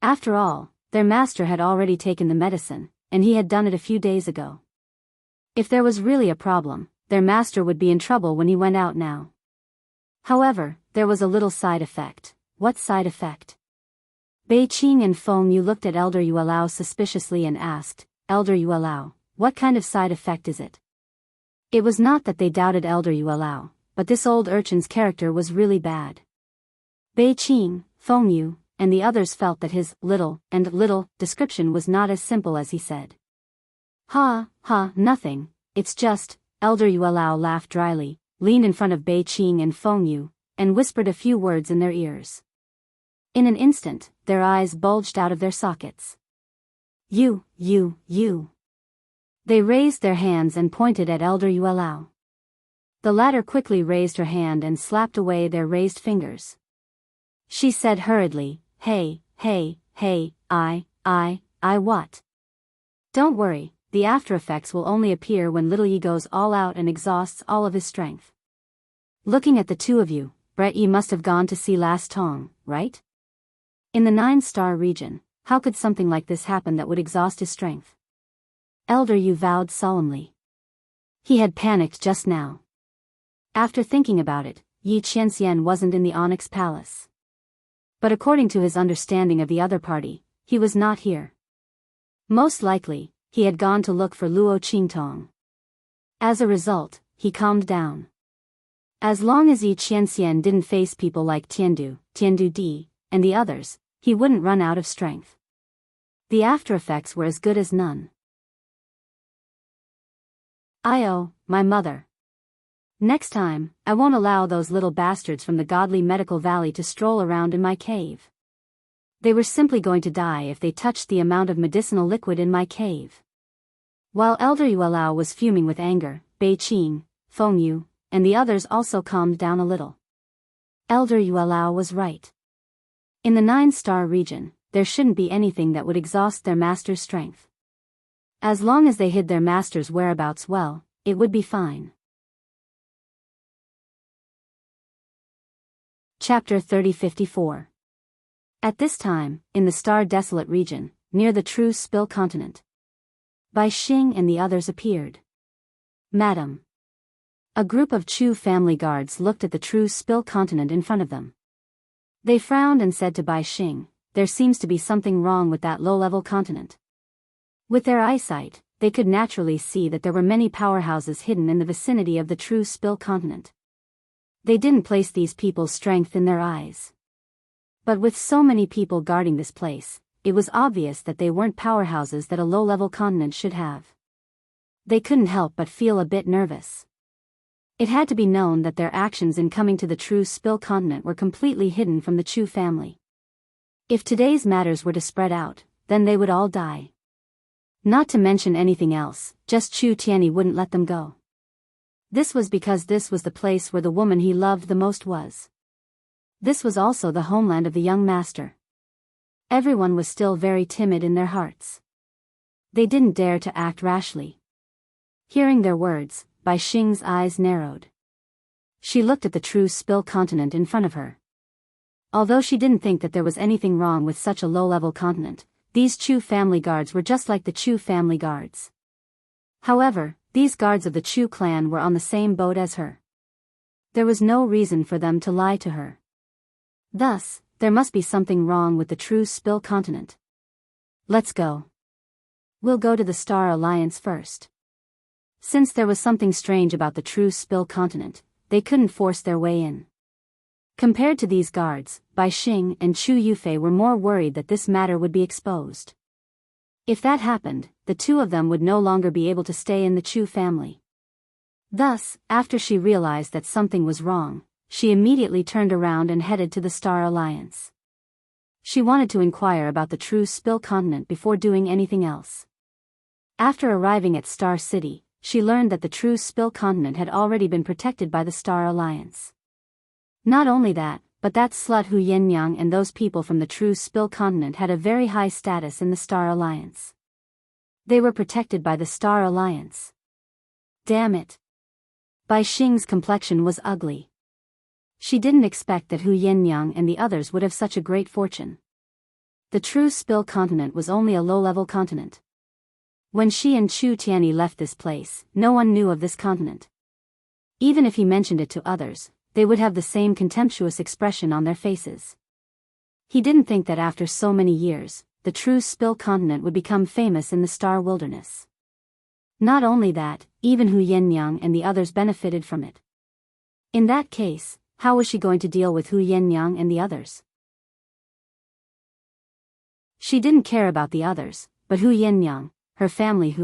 After all, their master had already taken the medicine, and he had done it a few days ago. If there was really a problem, their master would be in trouble when he went out now. However, there was a little side effect. What side effect? Bei Qing and Feng Yu looked at Elder Yuelao suspiciously and asked, Elder Yuelao, what kind of side effect is it? It was not that they doubted Elder Yuelao, but this old urchin's character was really bad. Bei Qing, Feng Yu, and the others felt that his little description was not as simple as he said. Nothing, it's just, Elder Yuelao laughed dryly, leaned in front of Bei Qing and Feng Yu, and whispered a few words in their ears. In an instant, their eyes bulged out of their sockets. You. They raised their hands and pointed at Elder Yuelao. The latter quickly raised her hand and slapped away their raised fingers. She said hurriedly, Hey, I what? Don't worry, the after effects will only appear when little Yi goes all out and exhausts all of his strength. Looking at the two of you, Brett Yi must have gone to see Last Tong, right? In the 9-star region, how could something like this happen that would exhaust his strength? Elder Yu vowed solemnly. He had panicked just now. After thinking about it, Yi Qianxian wasn't in the Onyx Palace. But according to his understanding of the other party, he was not here. Most likely, he had gone to look for Luo Qingtong. As a result, he calmed down. As long as Yi Qianxian didn't face people like Tiandu Di, and the others, he wouldn't run out of strength. The after effects were as good as none. My mother. Next time, I won't allow those little bastards from the godly medical valley to stroll around in my cave. They were simply going to die if they touched the amount of medicinal liquid in my cave. While Elder Yuelao was fuming with anger, Bei Qing, Feng Yu, and the others also calmed down a little. Elder Yuelao was right. In the 9-star region, there shouldn't be anything that would exhaust their master's strength. As long as they hid their master's whereabouts well, it would be fine. Chapter 3054. At this time, in the star-desolate region, near the true Spill continent, Bai Xing and the others appeared. Madam. A group of Chu family guards looked at the true Spill continent in front of them. They frowned and said to Bai Xing, there seems to be something wrong with that low-level continent. With their eyesight, they could naturally see that there were many powerhouses hidden in the vicinity of the true Spill continent. They didn't place these people's strength in their eyes. But with so many people guarding this place, it was obvious that they weren't powerhouses that a low-level continent should have. They couldn't help but feel a bit nervous. It had to be known that their actions in coming to the true Spill continent were completely hidden from the Chu family. If today's matters were to spread out, then they would all die. Not to mention anything else, just Chu Tianyi wouldn't let them go. This was because this was the place where the woman he loved the most was. This was also the homeland of the young master. Everyone was still very timid in their hearts. They didn't dare to act rashly. Hearing their words, Bai Xing's eyes narrowed. She looked at the true Spill continent in front of her. Although she didn't think that there was anything wrong with such a low-level continent, these Chu family guards were just like the Chu family guards. However, these guards of the Chu clan were on the same boat as her. There was no reason for them to lie to her. Thus, there must be something wrong with the true Spill continent. Let's go. We'll go to the Star Alliance first. Since there was something strange about the true Spill continent, they couldn't force their way in. Compared to these guards, Bai Xing and Chu Yufei were more worried that this matter would be exposed. If that happened, the two of them would no longer be able to stay in the Chu family. Thus, after she realized that something was wrong, she immediately turned around and headed to the Star Alliance. She wanted to inquire about the true Spill continent before doing anything else. After arriving at Star City, she learned that the true Spill continent had already been protected by the Star Alliance. Not only that, but that slut Hu Yennyang and those people from the true Spill continent had a very high status in the Star Alliance. They were protected by the Star Alliance. Damn it. Bai Xing's complexion was ugly. She didn't expect that Hu Yennyang and the others would have such a great fortune. The true Spill continent was only a low-level continent. When she and Chu Tianyi left this place, no one knew of this continent. Even if he mentioned it to others, they would have the same contemptuous expression on their faces. He didn't think that after so many years, the true Spill continent would become famous in the Star Wilderness. Not only that, even Hu Yennyang and the others benefited from it. In that case, how was she going to deal with Hu Yennyang and the others? She didn't care about the others, but Hu Yennyang, her family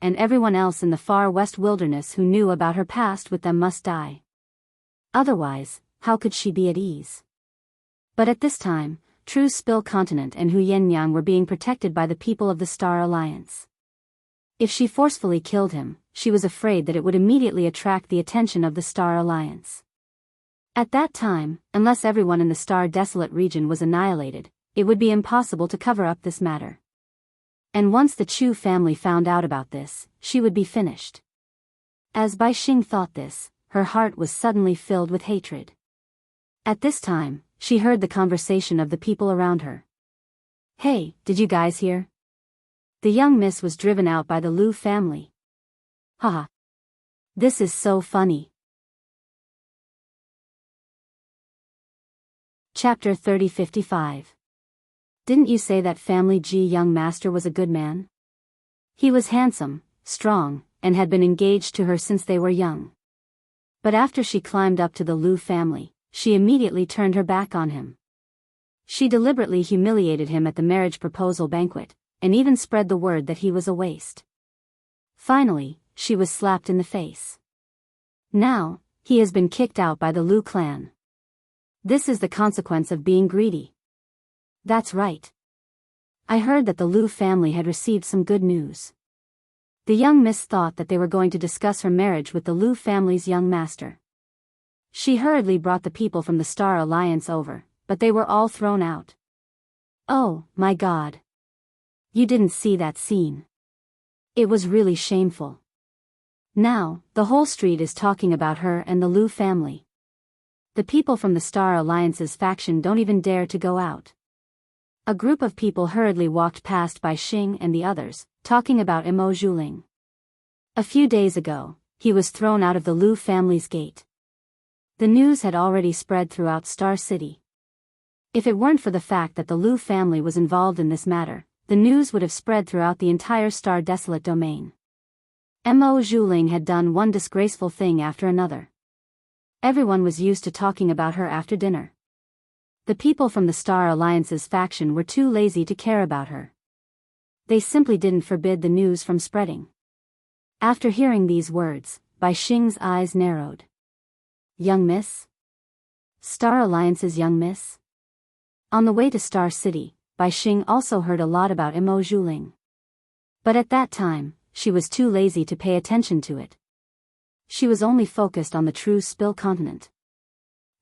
and everyone else in the far west wilderness who knew about her past with them must die. Otherwise, how could she be at ease? But at this time, true Spill continent and Hu Yennyang were being protected by the people of the Star Alliance. If she forcefully killed him, she was afraid that it would immediately attract the attention of the Star Alliance. At that time, unless everyone in the Star Desolate region was annihilated, it would be impossible to cover up this matter. And once the Chu family found out about this, she would be finished. As Bai Xing thought this, her heart was suddenly filled with hatred. At this time, she heard the conversation of the people around her. Hey, did you guys hear? The young miss was driven out by the Lu family. Haha. This is so funny. Chapter 3055. Didn't you say that family Ji young master was a good man? He was handsome, strong, and had been engaged to her since they were young. But after she climbed up to the Lu family, she immediately turned her back on him. She deliberately humiliated him at the marriage proposal banquet, and even spread the word that he was a waste. Finally, she was slapped in the face. Now, he has been kicked out by the Lu clan. This is the consequence of being greedy. That's right. I heard that the Lu family had received some good news. The young miss thought that they were going to discuss her marriage with the Lu family's young master. She hurriedly brought the people from the Star Alliance over, but they were all thrown out. Oh, my God. You didn't see that scene. It was really shameful. Now, the whole street is talking about her and the Lu family. The people from the Star Alliance's faction don't even dare to go out. A group of people hurriedly walked past Bai Xing and the others, talking about Mo Zhuling. A few days ago, he was thrown out of the Lu family's gate. The news had already spread throughout Star City. If it weren't for the fact that the Lu family was involved in this matter, the news would have spread throughout the entire Star Desolate domain. Mo Zhuling had done one disgraceful thing after another. Everyone was used to talking about her after dinner. The people from the Star Alliance's faction were too lazy to care about her. They simply didn't forbid the news from spreading. After hearing these words, Bai Xing's eyes narrowed. Young miss? Star Alliance's young miss? On the way to Star City, Bai Xing also heard a lot about Mo Zhuling. But at that time, she was too lazy to pay attention to it. She was only focused on the true Spill continent.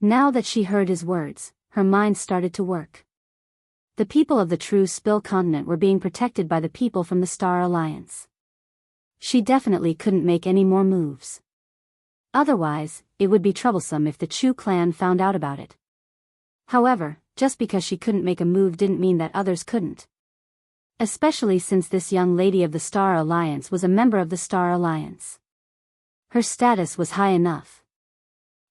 Now that she heard his words, her mind started to work. The people of the true Spill continent were being protected by the people from the Star Alliance. She definitely couldn't make any more moves. Otherwise, it would be troublesome if the Chu clan found out about it. However, just because she couldn't make a move didn't mean that others couldn't. Especially since this young lady of the Star Alliance was a member of the Star Alliance. Her status was high enough.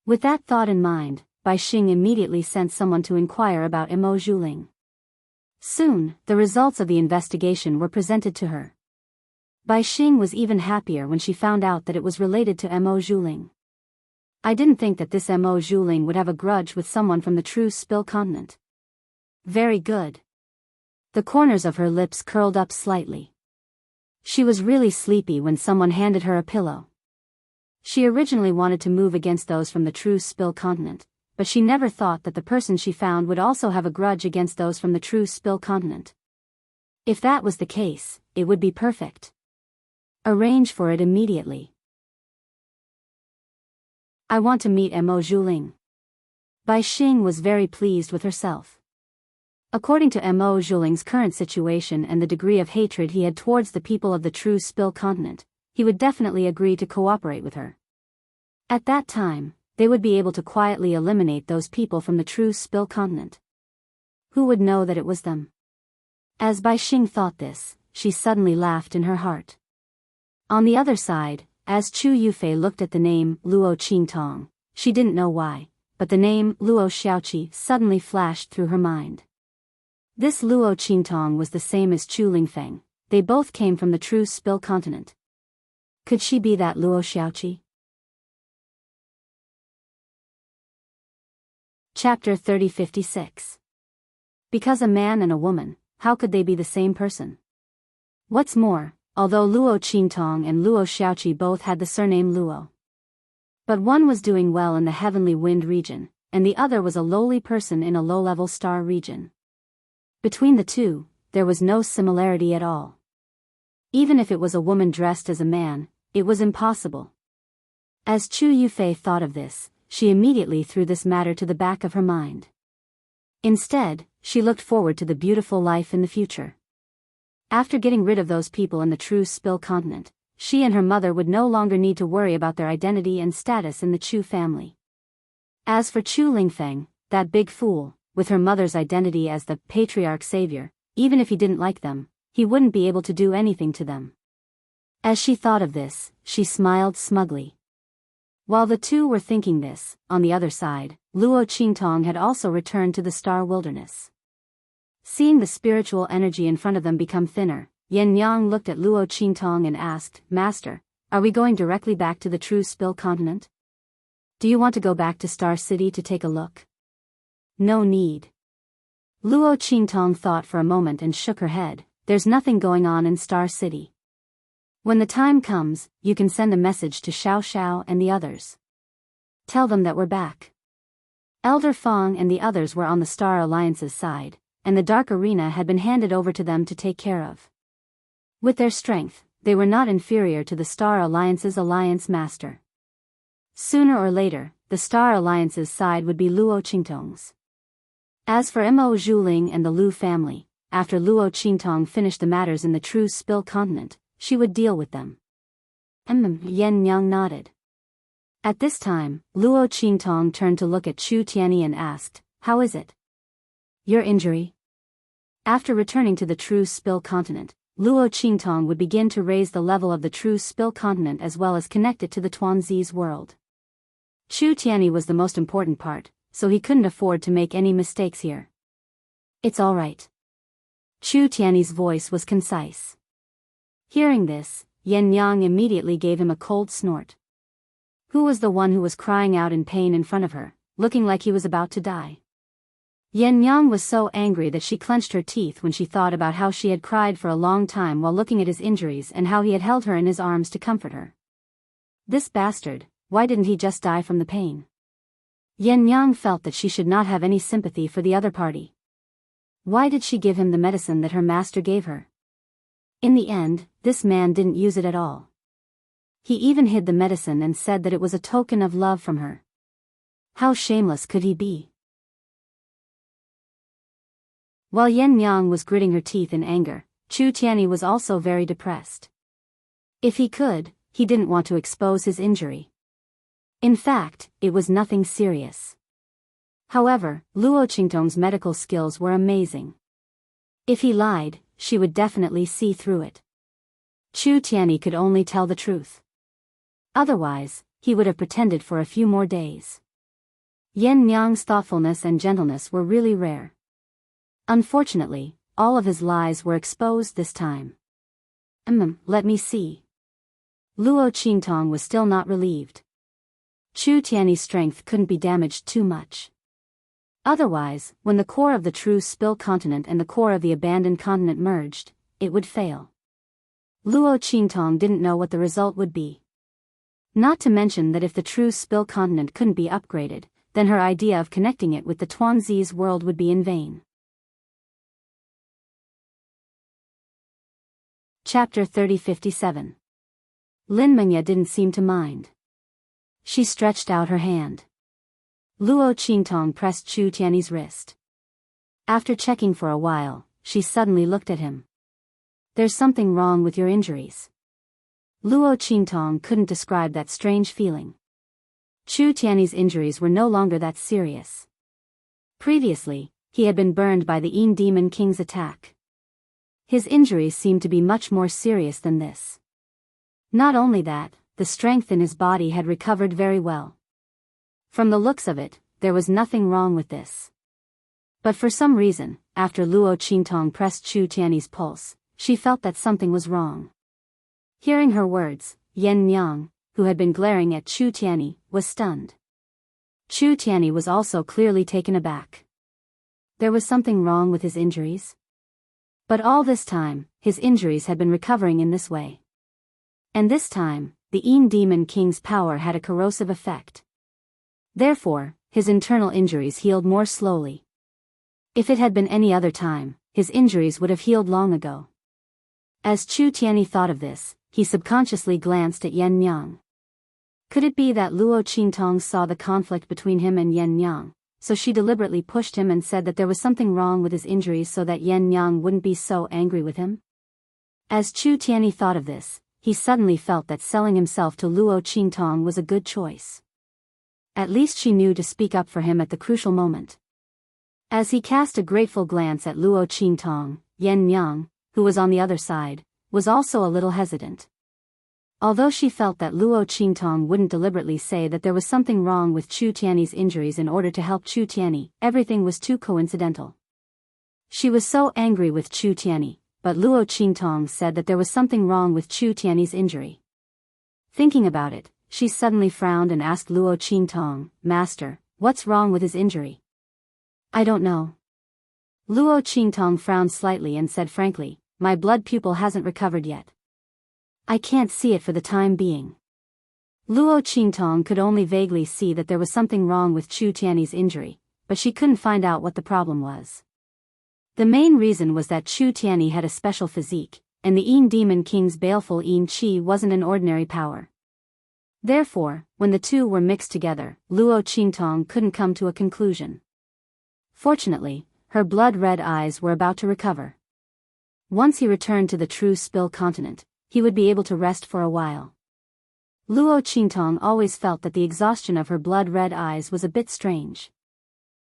With that thought in mind, Bai Xing immediately sent someone to inquire about Mo Zhuling. Soon, the results of the investigation were presented to her. Bai Xing was even happier when she found out that it was related to Mo Zhuling. I didn't think that this Mo Zhuling would have a grudge with someone from the true Spill continent. Very good. The corners of her lips curled up slightly. She was really sleepy when someone handed her a pillow. She originally wanted to move against those from the true Spill continent, but she never thought that the person she found would also have a grudge against those from the true Spill continent. If that was the case, it would be perfect. Arrange for it immediately. I want to meet Mo Zhuling. Bai Xing was very pleased with herself. According to Mo Zhuling's current situation and the degree of hatred he had towards the people of the true Spill continent, he would definitely agree to cooperate with her. At that time, they would be able to quietly eliminate those people from the true Spill continent. Who would know that it was them? As Bai Xing thought this, she suddenly laughed in her heart. On the other side, as Chu Yufei looked at the name Luo Qingtong, she didn't know why, but the name Luo Xiaoqi suddenly flashed through her mind. This Luo Qingtong was the same as Chu Lingfeng. They both came from the true Spill continent. Could she be that Luo Xiaoqi? Chapter 3056. Because a man and a woman, how could they be the same person? What's more, although Luo Qingtong and Luo Xiaoqi both had the surname Luo, but one was doing well in the heavenly wind region, and the other was a lowly person in a low-level star region. Between the two, there was no similarity at all. Even if it was a woman dressed as a man, it was impossible. As Chu Yufei thought of this, she immediately threw this matter to the back of her mind. Instead, she looked forward to the beautiful life in the future. After getting rid of those people in the true Spill continent, she and her mother would no longer need to worry about their identity and status in the Chu family. As for Chu Lingfeng, that big fool, with her mother's identity as the patriarch savior, even if he didn't like them, he wouldn't be able to do anything to them. As she thought of this, she smiled smugly. While the two were thinking this, on the other side, Luo Qingtong had also returned to the star wilderness. Seeing the spiritual energy in front of them become thinner, Yen Yang looked at Luo Qingtong and asked, "Master, are we going directly back to the true Spill continent? Do you want to go back to Star City to take a look?" "No need." Luo Qingtong thought for a moment and shook her head. "There's nothing going on in Star City. When the time comes, you can send a message to Xiao Xiao and the others. Tell them that we're back." Elder Fong and the others were on the Star Alliance's side, and the Dark Arena had been handed over to them to take care of. With their strength, they were not inferior to the Star Alliance's Alliance Master. Sooner or later, the Star Alliance's side would be Luo Qingtong's. As for Mo Zhuling and the Lu family, after Luo Qingtong finished the matters in the true Spill continent, she would deal with them. Yen Yang nodded. At this time, Luo Qingtong turned to look at Chu Tianyi and asked, "How is it? Your injury?" After returning to the true Spill continent, Luo Qingtong would begin to raise the level of the true Spill continent as well as connect it to the Tuanzi's world. Chu Tianyi was the most important part, so he couldn't afford to make any mistakes here. "It's all right." Chu Tianyi's voice was concise. Hearing this, Yen Yang immediately gave him a cold snort. Who was the one who was crying out in pain in front of her, looking like he was about to die? Yen Yang was so angry that she clenched her teeth when she thought about how she had cried for a long time while looking at his injuries and how he had held her in his arms to comfort her. This bastard, why didn't he just die from the pain? Yen Yang felt that she should not have any sympathy for the other party. Why did she give him the medicine that her master gave her? In the end, this man didn't use it at all. He even hid the medicine and said that it was a token of love from her. How shameless could he be? While Yen Yang was gritting her teeth in anger, Chu Tianyi was also very depressed. If he could, he didn't want to expose his injury. In fact, it was nothing serious. However, Luo Qingtong's medical skills were amazing. If he lied, she would definitely see through it. Chu Tianyi could only tell the truth. Otherwise, he would have pretended for a few more days. Yen Nyang's thoughtfulness and gentleness were really rare. Unfortunately, all of his lies were exposed this time. Let me see. Luo Qingtong was still not relieved. Chu Tiany's strength couldn't be damaged too much. Otherwise, when the core of the true Spill continent and the core of the abandoned continent merged, it would fail. Luo Qingtong didn't know what the result would be. Not to mention that if the true Spill continent couldn't be upgraded, then her idea of connecting it with the Tuanzi's world would be in vain. Chapter 3057. Lin Mengya didn't seem to mind. She stretched out her hand. Luo Qingtong pressed Chu Tiany's wrist. After checking for a while, she suddenly looked at him. There's something wrong with your injuries. Luo Qingtong couldn't describe that strange feeling. Chu Tiany's injuries were no longer that serious. Previously, he had been burned by the Yin Demon King's attack. His injuries seemed to be much more serious than this. Not only that, the strength in his body had recovered very well. From the looks of it, there was nothing wrong with this. But for some reason, after Luo Qingtong pressed Chu Tiany's pulse, she felt that something was wrong. Hearing her words, Yen Nyang, who had been glaring at Chu Tiany, was stunned. Chu Tiany was also clearly taken aback. There was something wrong with his injuries? But all this time, his injuries had been recovering in this way. And this time, the Yin Demon King's power had a corrosive effect. Therefore, his internal injuries healed more slowly. If it had been any other time, his injuries would have healed long ago. As Chu Tiany thought of this, he subconsciously glanced at Yen Nyang. Could it be that Luo Qingtong saw the conflict between him and Yen Nyang, so she deliberately pushed him and said that there was something wrong with his injuries so that Yen Nyang wouldn't be so angry with him? As Chu Tiany thought of this, he suddenly felt that selling himself to Luo Qingtong was a good choice. At least she knew to speak up for him at the crucial moment. As he cast a grateful glance at Luo Qingtong, Yen Nyang, who was on the other side, was also a little hesitant. Although she felt that Luo Qingtong wouldn't deliberately say that there was something wrong with Chu Tiany's injuries in order to help Chu Tiany, everything was too coincidental. She was so angry with Chu Tiany, but Luo Qingtong said that there was something wrong with Chu Tiany's injury. Thinking about it, she suddenly frowned and asked Luo Qingtong, "Master, what's wrong with his injury?" "I don't know." Luo Qingtong frowned slightly and said frankly, "My blood pupil hasn't recovered yet. I can't see it for the time being." Luo Qingtong could only vaguely see that there was something wrong with Chu Tiany's injury, but she couldn't find out what the problem was. The main reason was that Chu Tiany had a special physique, and the Yin Demon King's baleful Yin Qi wasn't an ordinary power. Therefore, when the two were mixed together, Luo Qingtong couldn't come to a conclusion. Fortunately, her blood-red eyes were about to recover. Once he returned to the true Spill continent, he would be able to rest for a while. Luo Qingtong always felt that the exhaustion of her blood-red eyes was a bit strange.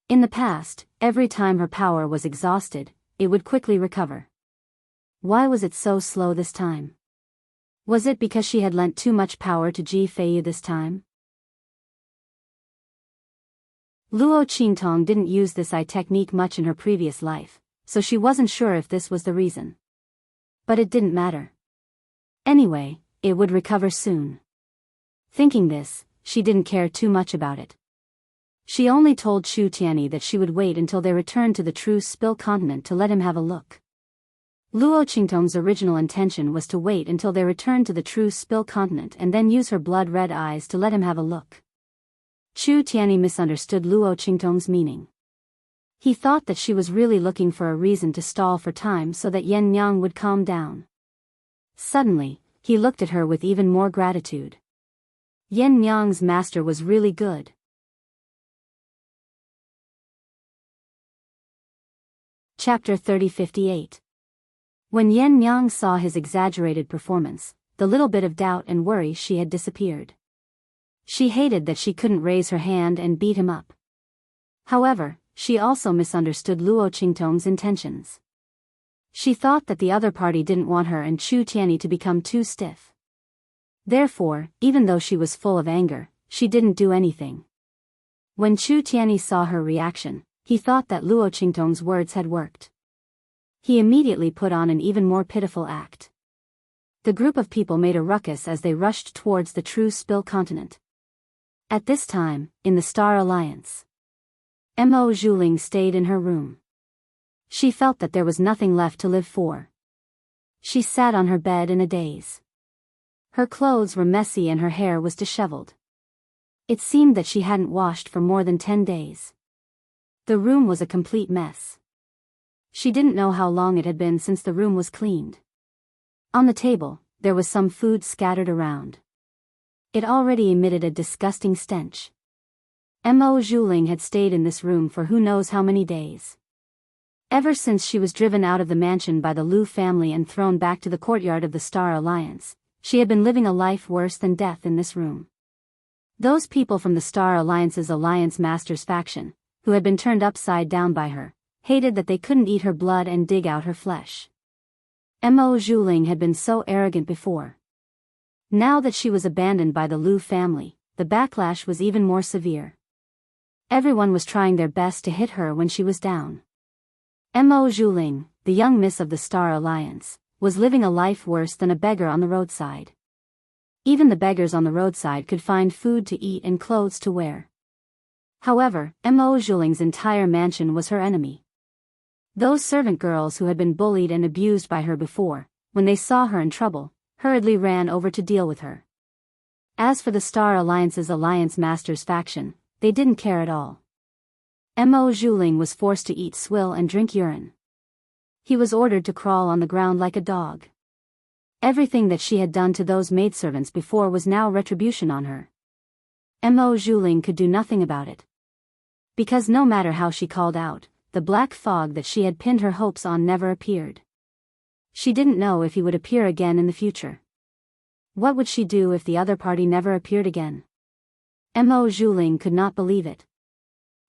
In the past, every time her power was exhausted, it would quickly recover. Why was it so slow this time? Was it because she had lent too much power to Ji Feiyu this time? Luo Qingtong didn't use this eye technique much in her previous life, so she wasn't sure if this was the reason. But it didn't matter. Anyway, it would recover soon. Thinking this, she didn't care too much about it. She only told Chu Tiany that she would wait until they returned to the true Spill continent to let him have a look. Luo Qingtong's original intention was to wait until they returned to the true Spill continent and then use her blood-red eyes to let him have a look. Chu Tiany misunderstood Luo Qingtong's meaning. He thought that she was really looking for a reason to stall for time so that Yen Nyang would calm down. Suddenly, he looked at her with even more gratitude. Yen Nyang's master was really good. Chapter 3058. When Yen Nyang saw his exaggerated performance, the little bit of doubt and worry she had disappeared. She hated that she couldn't raise her hand and beat him up. However, she also misunderstood Luo Qingtong's intentions. She thought that the other party didn't want her and Chu Tiany to become too stiff. Therefore, even though she was full of anger, she didn't do anything. When Chu Tianyi saw her reaction, he thought that Luo Qingtong's words had worked. He immediately put on an even more pitiful act. The group of people made a ruckus as they rushed towards the true Spill continent. At this time, in the Star Alliance, Mo Zhuling stayed in her room. She felt that there was nothing left to live for. She sat on her bed in a daze. Her clothes were messy and her hair was disheveled. It seemed that she hadn't washed for more than 10 days. The room was a complete mess. She didn't know how long it had been since the room was cleaned. On the table, there was some food scattered around. It already emitted a disgusting stench. Mo Zhuling had stayed in this room for who knows how many days. Ever since she was driven out of the mansion by the Lu family and thrown back to the courtyard of the Star Alliance, she had been living a life worse than death in this room. Those people from the Star Alliance's Alliance Masters faction, who had been turned upside down by her, hated that they couldn't eat her blood and dig out her flesh. Mo Zhuling had been so arrogant before. Now that she was abandoned by the Lu family, the backlash was even more severe. Everyone was trying their best to hit her when she was down. Mo Zhuling, the young miss of the Star Alliance, was living a life worse than a beggar on the roadside. Even the beggars on the roadside could find food to eat and clothes to wear. However, Mo Zhuling's entire mansion was her enemy. Those servant girls who had been bullied and abused by her before, when they saw her in trouble, hurriedly ran over to deal with her. As for the Star Alliance's Alliance Masters faction, they didn't care at all. Mo Zhuling was forced to eat swill and drink urine. He was ordered to crawl on the ground like a dog. Everything that she had done to those maidservants before was now retribution on her. Mo Zhuling could do nothing about it. Because no matter how she called out, the black fog that she had pinned her hopes on never appeared. She didn't know if he would appear again in the future. What would she do if the other party never appeared again? Mo Zhuling could not believe it.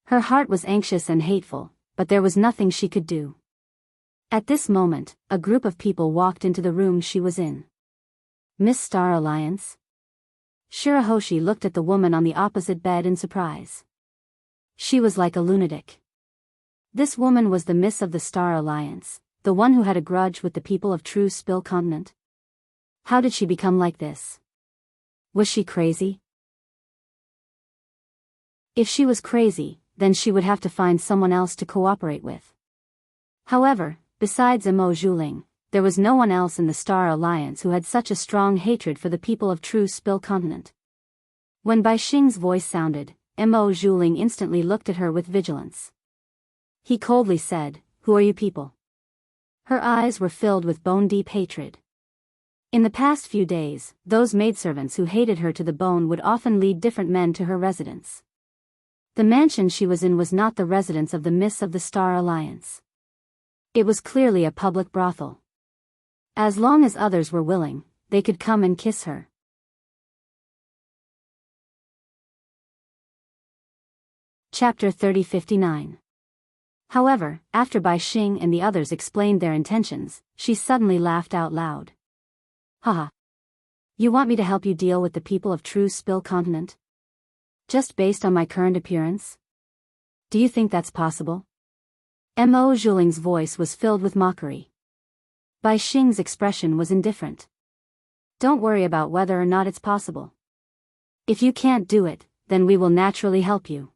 Her heart was anxious and hateful, but there was nothing she could do. At this moment, a group of people walked into the room she was in. Miss Star Alliance? Shirahoshi looked at the woman on the opposite bed in surprise. She was like a lunatic. This woman was the miss of the Star Alliance, the one who had a grudge with the people of True Spill Continent. How did she become like this? Was she crazy? If she was crazy, then she would have to find someone else to cooperate with. However, besides Mo Zhuling, there was no one else in the Star Alliance who had such a strong hatred for the people of True Spill Continent. When Bai Xing's voice sounded, Mo Zhuling instantly looked at her with vigilance. He coldly said, "Who are you people?" Her eyes were filled with bone-deep hatred. In the past few days, those maidservants who hated her to the bone would often lead different men to her residence. The mansion she was in was not the residence of the Miss of the Star Alliance. It was clearly a public brothel. As long as others were willing, they could come and kiss her. Chapter 3059. However, after Bai Xing and the others explained their intentions, she suddenly laughed out loud. Haha. You want me to help you deal with the people of True Spill Continent? Just based on my current appearance? Do you think that's possible? Mo Zhuling's voice was filled with mockery. Bai Xing's expression was indifferent. Don't worry about whether or not it's possible. If you can't do it, then we will naturally help you.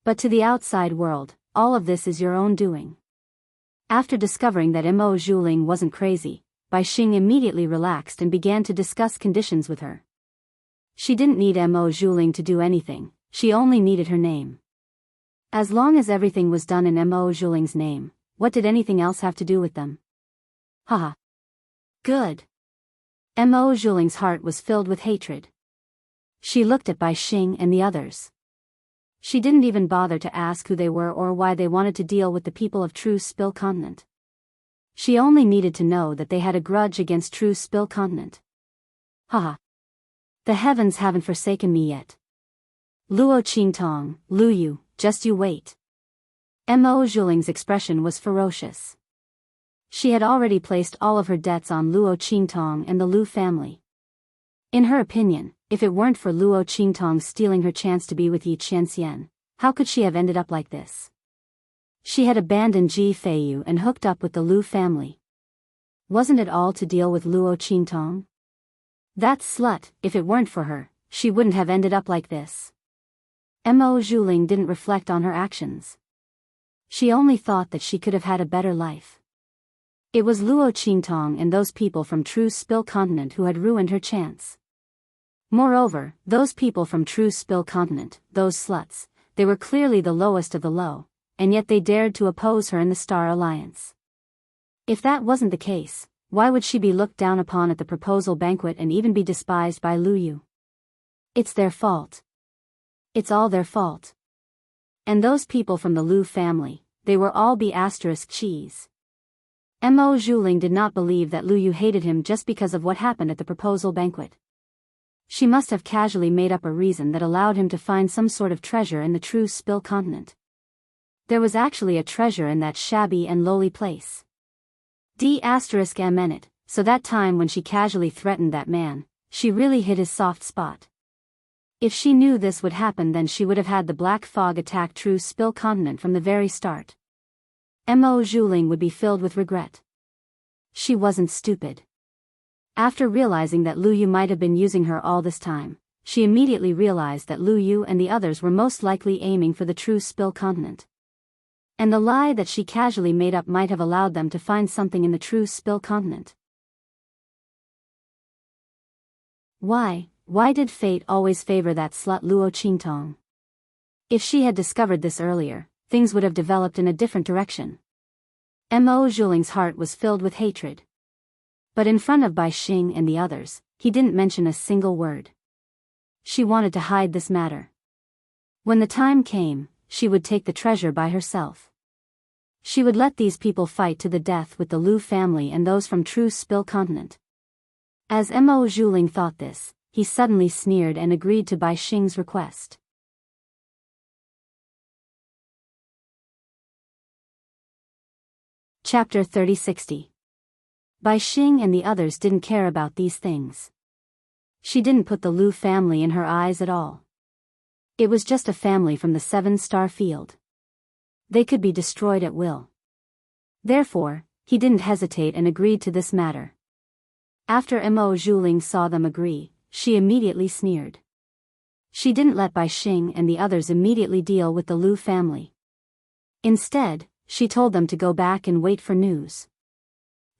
But to the outside world, all of this is your own doing. After discovering that Mo Zhuling wasn't crazy, Bai Xing immediately relaxed and began to discuss conditions with her. She didn't need Mo Zhuling to do anything, she only needed her name. As long as everything was done in Mo Zhuling's name, what did anything else have to do with them? Haha. Good. Mo Zhuling's heart was filled with hatred. She looked at Bai Xing and the others. She didn't even bother to ask who they were or why they wanted to deal with the people of True Spill Continent. She only needed to know that they had a grudge against True Spill Continent. Haha. The heavens haven't forsaken me yet. Luo Qingtong, Lu Yu, just you wait. Mo Zhuling's expression was ferocious. She had already placed all of her debts on Luo Qingtong and the Lu family. In her opinion, if it weren't for Luo Qingtong stealing her chance to be with Yi Qianxian, How could she have ended up like this? She had abandoned Ji Feiyu and hooked up with the Lu family. Wasn't it all to deal with Luo Qingtong? That slut, if it weren't for her, she wouldn't have ended up like this. Mo Zhuling didn't reflect on her actions. She only thought that she could have had a better life. It was Luo Qingtong and those people from True Spill Continent who had ruined her chance. Moreover, those people from True Spill Continent, those sluts, they were clearly the lowest of the low, and yet they dared to oppose her in the Star Alliance. If that wasn't the case, why would she be looked down upon at the proposal banquet and even be despised by Lu Yu? It's their fault. It's all their fault. And those people from the Lu family, they were all B*cheese. Mo Zhuling did not believe that Lu Yu hated him just because of what happened at the proposal banquet. She must have casually made up a reason that allowed him to find some sort of treasure in the True Spill Continent. There was actually a treasure in that shabby and lowly place. D*M in it, so that time when she casually threatened that man, she really hit his soft spot. If she knew this would happen, then she would have had the Black Fog attack True Spill Continent from the very start. Mo Zhuling would be filled with regret. She wasn't stupid. After realizing that Lu Yu might have been using her all this time, she immediately realized that Lu Yu and the others were most likely aiming for the True Spill Continent. And the lie that she casually made up might have allowed them to find something in the True Spill Continent. Why did fate always favor that slut Luo Qingtong? If she had discovered this earlier, things would have developed in a different direction. Mo Zhuling's heart was filled with hatred. But in front of Bai Xing and the others, he didn't mention a single word. She wanted to hide this matter. When the time came, she would take the treasure by herself. She would let these people fight to the death with the Lu family and those from True Spill Continent. As Mo Zhuling thought this, he suddenly sneered and agreed to Bai Xing's request. Chapter 3060. Bai Xing and the others didn't care about these things. She didn't put the Lu family in her eyes at all. It was just a family from the 7-star field. They could be destroyed at will. Therefore, he didn't hesitate and agreed to this matter. After Mo Zhuling saw them agree, she immediately sneered. She didn't let Bai Xing and the others immediately deal with the Lu family. Instead, she told them to go back and wait for news.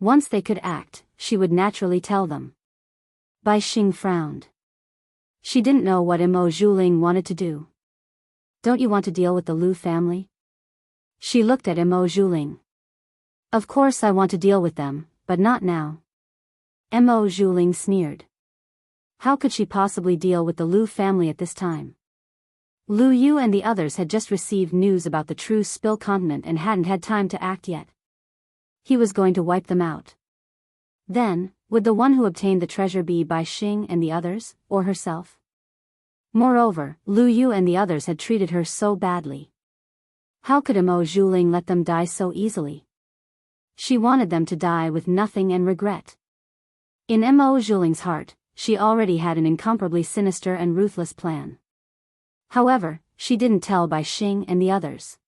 Once they could act, she would naturally tell them. Bai Xing frowned. She didn't know what Mo Zhuling wanted to do. Don't you want to deal with the Lu family? She looked at Mo Zhuling. Of course I want to deal with them, but not now. Mo Zhuling sneered. How could she possibly deal with the Lu family at this time? Lu Yu and the others had just received news about the True Spill Continent and hadn't had time to act yet. He was going to wipe them out. Then, would the one who obtained the treasure be Bai Xing and the others, or herself? Moreover, Lu Yu and the others had treated her so badly. How could Mo Zhuling let them die so easily? She wanted them to die with nothing and regret. In Mo Zhuling's heart, she already had an incomparably sinister and ruthless plan. However, she didn't tell Bai Xing and the others.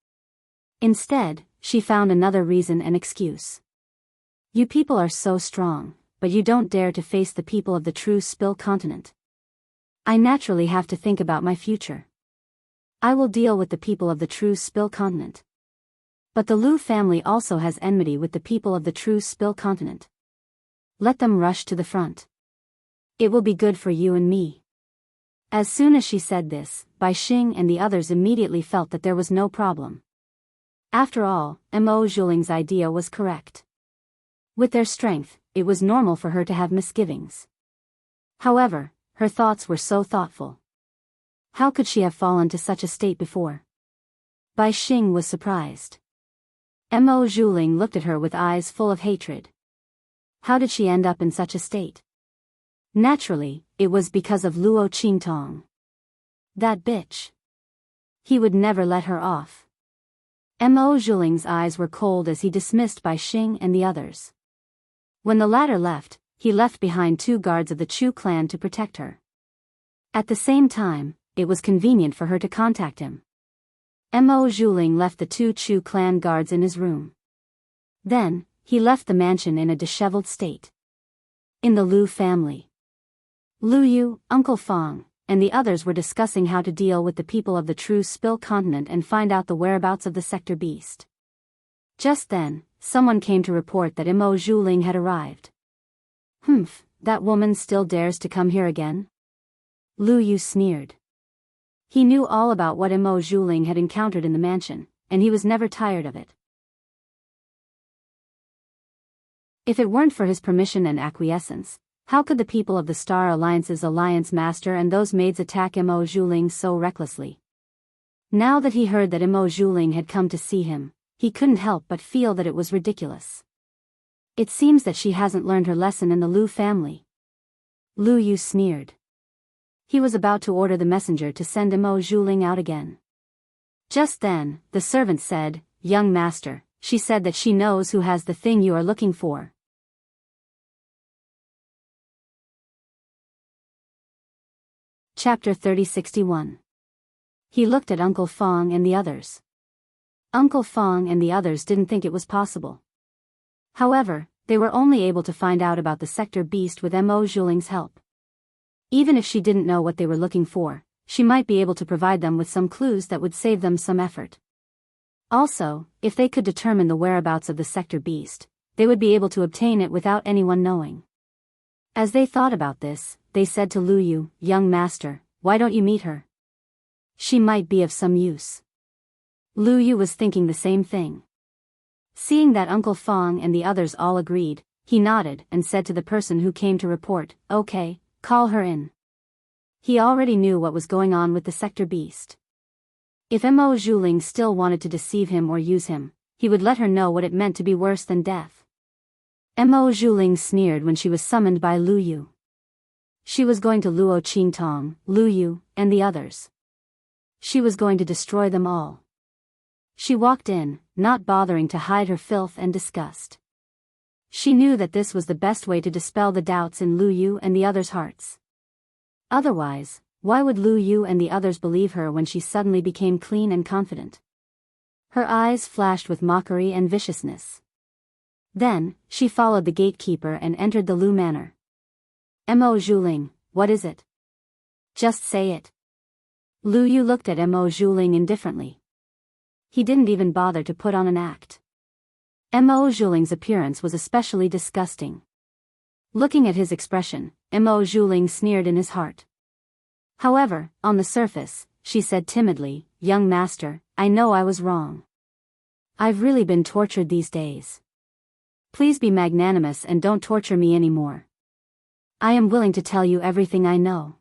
Instead, she found another reason and excuse. You people are so strong, but you don't dare to face the people of the True Spill Continent. I naturally have to think about my future. I will deal with the people of the True Spill Continent. But the Lu family also has enmity with the people of the True Spill Continent. Let them rush to the front. It will be good for you and me. As soon as she said this, Bai Xing and the others immediately felt that there was no problem. After all, Mo Zhuling's idea was correct. With their strength, it was normal for her to have misgivings. However, her thoughts were so thoughtful. How could she have fallen to such a state before? Bai Xing was surprised. Mo Zhuling looked at her with eyes full of hatred. How did she end up in such a state? Naturally, it was because of Luo Qingtong. That bitch. He would never let her off. Mo Zhuling's eyes were cold as he dismissed Bai Xing and the others. When the latter left, he left behind 2 guards of the Chu clan to protect her. At the same time, it was convenient for her to contact him. Mo Zhuling left the two Chu clan guards in his room. Then, he left the mansion in a disheveled state. In the Lu family, Lu Yu, Uncle Fong, and the others were discussing how to deal with the people of the True Spill continent and find out the whereabouts of the sector beast. Just then, someone came to report that Mo Zhuling had arrived. "Humph, that woman still dares to come here again?" Lu Yu sneered. He knew all about what Mo Zhuling had encountered in the mansion, and he was never tired of it. If it weren't for his permission and acquiescence, how could the people of the Star Alliance's Alliance Master and those maids attack Mo Zhuling so recklessly? Now that he heard that Mo Zhuling had come to see him, he couldn't help but feel that it was ridiculous. It seems that she hasn't learned her lesson in the Lu family. Lu Yu sneered. He was about to order the messenger to send Mo Zhuling out again. Just then, the servant said, "Young master, she said that she knows who has the thing you are looking for." Chapter 3061. He looked at Uncle Fong and the others. Uncle Fong and the others didn't think it was possible. However, they were only able to find out about the sector beast with Mo Zhuling's help. Even if she didn't know what they were looking for, she might be able to provide them with some clues that would save them some effort. Also, if they could determine the whereabouts of the sector beast, they would be able to obtain it without anyone knowing. As they thought about this, they said to Lu Yu, "Young master, why don't you meet her? She might be of some use." Lu Yu was thinking the same thing. Seeing that Uncle Fong and the others all agreed, he nodded and said to the person who came to report, "Okay, call her in." He already knew what was going on with the sector beast. If Mo Zhuling still wanted to deceive him or use him, he would let her know what it meant to be worse than death. Mo Zhuling sneered when she was summoned by Lu Yu. She was going to Luo Qingtong, Lu Yu, and the others. She was going to destroy them all. She walked in, not bothering to hide her filth and disgust. She knew that this was the best way to dispel the doubts in Lu Yu and the others' hearts. Otherwise, why would Lu Yu and the others believe her when she suddenly became clean and confident? Her eyes flashed with mockery and viciousness. Then, she followed the gatekeeper and entered the Lu manor. "Mo Zhuling, what is it? Just say it." Lu Yu looked at Mo Zhuling indifferently. He didn't even bother to put on an act. Mo Zhuling's appearance was especially disgusting. Looking at his expression, Mo Zhuling sneered in his heart. However, on the surface, she said timidly, "Young master, I know I was wrong. I've really been tortured these days. Please be magnanimous and don't torture me anymore. I am willing to tell you everything I know."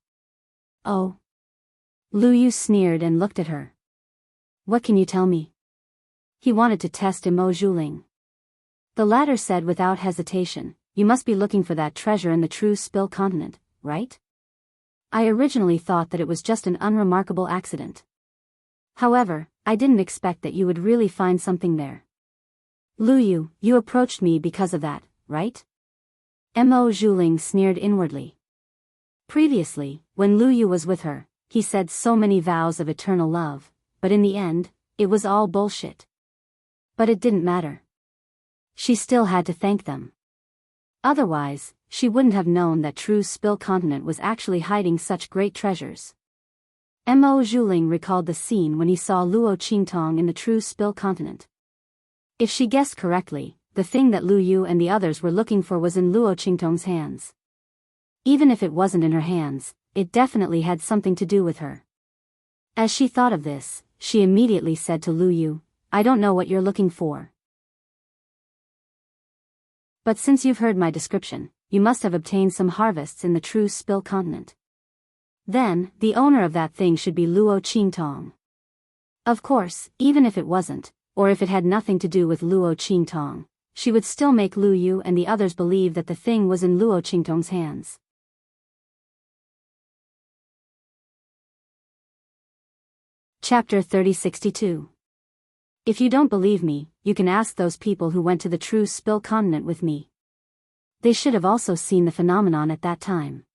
"Oh." Lu Yu sneered and looked at her. "What can you tell me?" He wanted to test Mo Zhuling. The latter said without hesitation, "You must be looking for that treasure in the True Spill continent, right? I originally thought that it was just an unremarkable accident. However, I didn't expect that you would really find something there. Lu Yu, you approached me because of that, right?" Mo Zhuling sneered inwardly. Previously, when Lu Yu was with her, he said so many vows of eternal love, but in the end, it was all bullshit. But it didn't matter. She still had to thank them. Otherwise, she wouldn't have known that True Spill continent was actually hiding such great treasures. Mo Zhuling recalled the scene when he saw Luo Qingtong in the True Spill continent. If she guessed correctly, the thing that Lu Yu and the others were looking for was in Luo Qingtong's hands. Even if it wasn't in her hands, it definitely had something to do with her. As she thought of this, she immediately said to Lu Yu, "I don't know what you're looking for. But since you've heard my description, you must have obtained some harvests in the True Spill continent. Then, the owner of that thing should be Luo Qingtong. Of course, even if it wasn't, or if it had nothing to do with Luo Qingtong, she would still make Lu Yu and the others believe that the thing was in Luo Qingtong's hands." Chapter 3062. If you don't believe me, you can ask those people who went to the True Spill continent with me. They should have also seen the phenomenon at that time.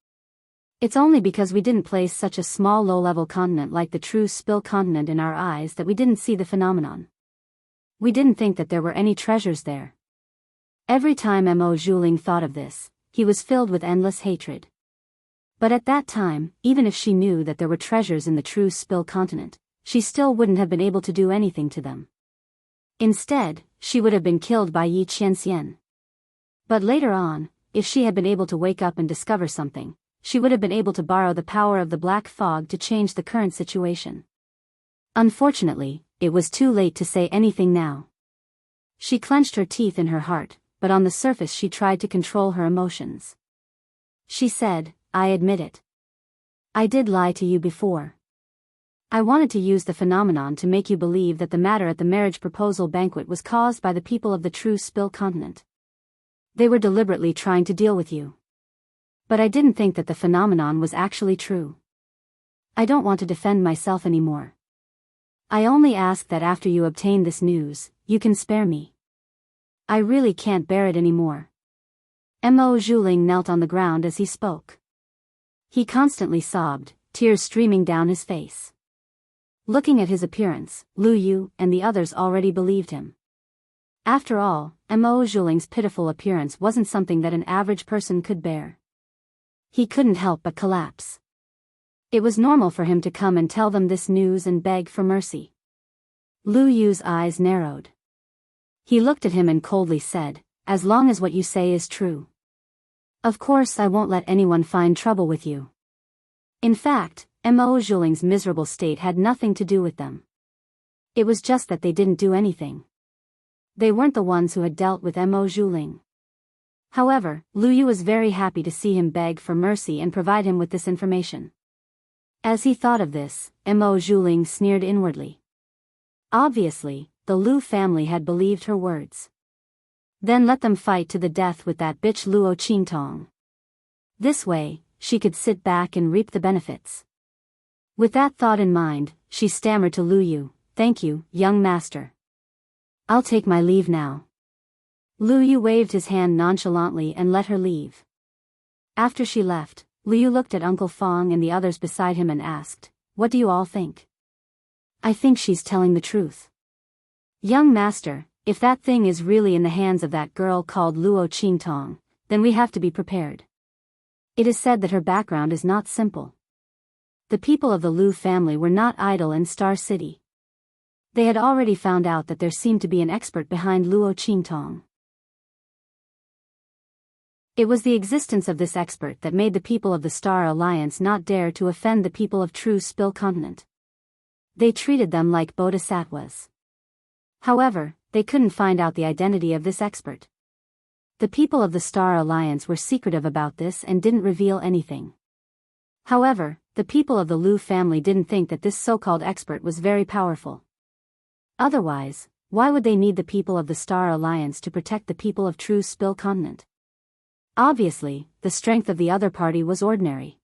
It's only because we didn't place such a small low-level continent like the true spill continent in our eyes that we didn't see the phenomenon. We didn't think that there were any treasures there. Every time Mo Zhuling thought of this, he was filled with endless hatred. But at that time, even if she knew that there were treasures in the true spill continent, she still wouldn't have been able to do anything to them. Instead, she would have been killed by Yi Qianxian. But later on, if she had been able to wake up and discover something, she would have been able to borrow the power of the black fog to change the current situation. Unfortunately, it was too late to say anything now. She clenched her teeth in her heart, but on the surface she tried to control her emotions. She said, I admit it. I did lie to you before. I wanted to use the phenomenon to make you believe that the matter at the marriage proposal banquet was caused by the people of the true spill continent. They were deliberately trying to deal with you. But I didn't think that the phenomenon was actually true. I don't want to defend myself anymore. I only ask that after you obtain this news, you can spare me. I really can't bear it anymore. Mo Zhuling knelt on the ground as he spoke. He constantly sobbed, tears streaming down his face. Looking at his appearance, Lu Yu and the others already believed him. After all, Mo Zhuling's pitiful appearance wasn't something that an average person could bear. He couldn't help but collapse. It was normal for him to come and tell them this news and beg for mercy. Lu Yu's eyes narrowed. He looked at him and coldly said, as long as what you say is true. Of course I won't let anyone find trouble with you. In fact, Mo Zhuling's miserable state had nothing to do with them. It was just that they didn't do anything. They weren't the ones who had dealt with Mo Zhuling. However, Lu Yu was very happy to see him beg for mercy and provide him with this information. As he thought of this, Mo Zhuling sneered inwardly. Obviously, the Lu family had believed her words. Then let them fight to the death with that bitch Luo Qingtong. This way, she could sit back and reap the benefits. With that thought in mind, she stammered to Lu Yu, thank you, young master. I'll take my leave now. Lu Yu waved his hand nonchalantly and let her leave. After she left, Lu Yu looked at Uncle Fong and the others beside him and asked, what do you all think? I think she's telling the truth. Young master, if that thing is really in the hands of that girl called Luo Qingtong, then we have to be prepared. It is said that her background is not simple. The people of the Lu family were not idle in Star City. They had already found out that there seemed to be an expert behind Luo Qingtong. It was the existence of this expert that made the people of the Star Alliance not dare to offend the people of True Spill Continent. They treated them like bodhisattvas. However, they couldn't find out the identity of this expert. The people of the Star Alliance were secretive about this and didn't reveal anything. However, the people of the Lu family didn't think that this so-called expert was very powerful. Otherwise, why would they need the people of the Star Alliance to protect the people of True Spill Continent? Obviously, the strength of the other party was ordinary.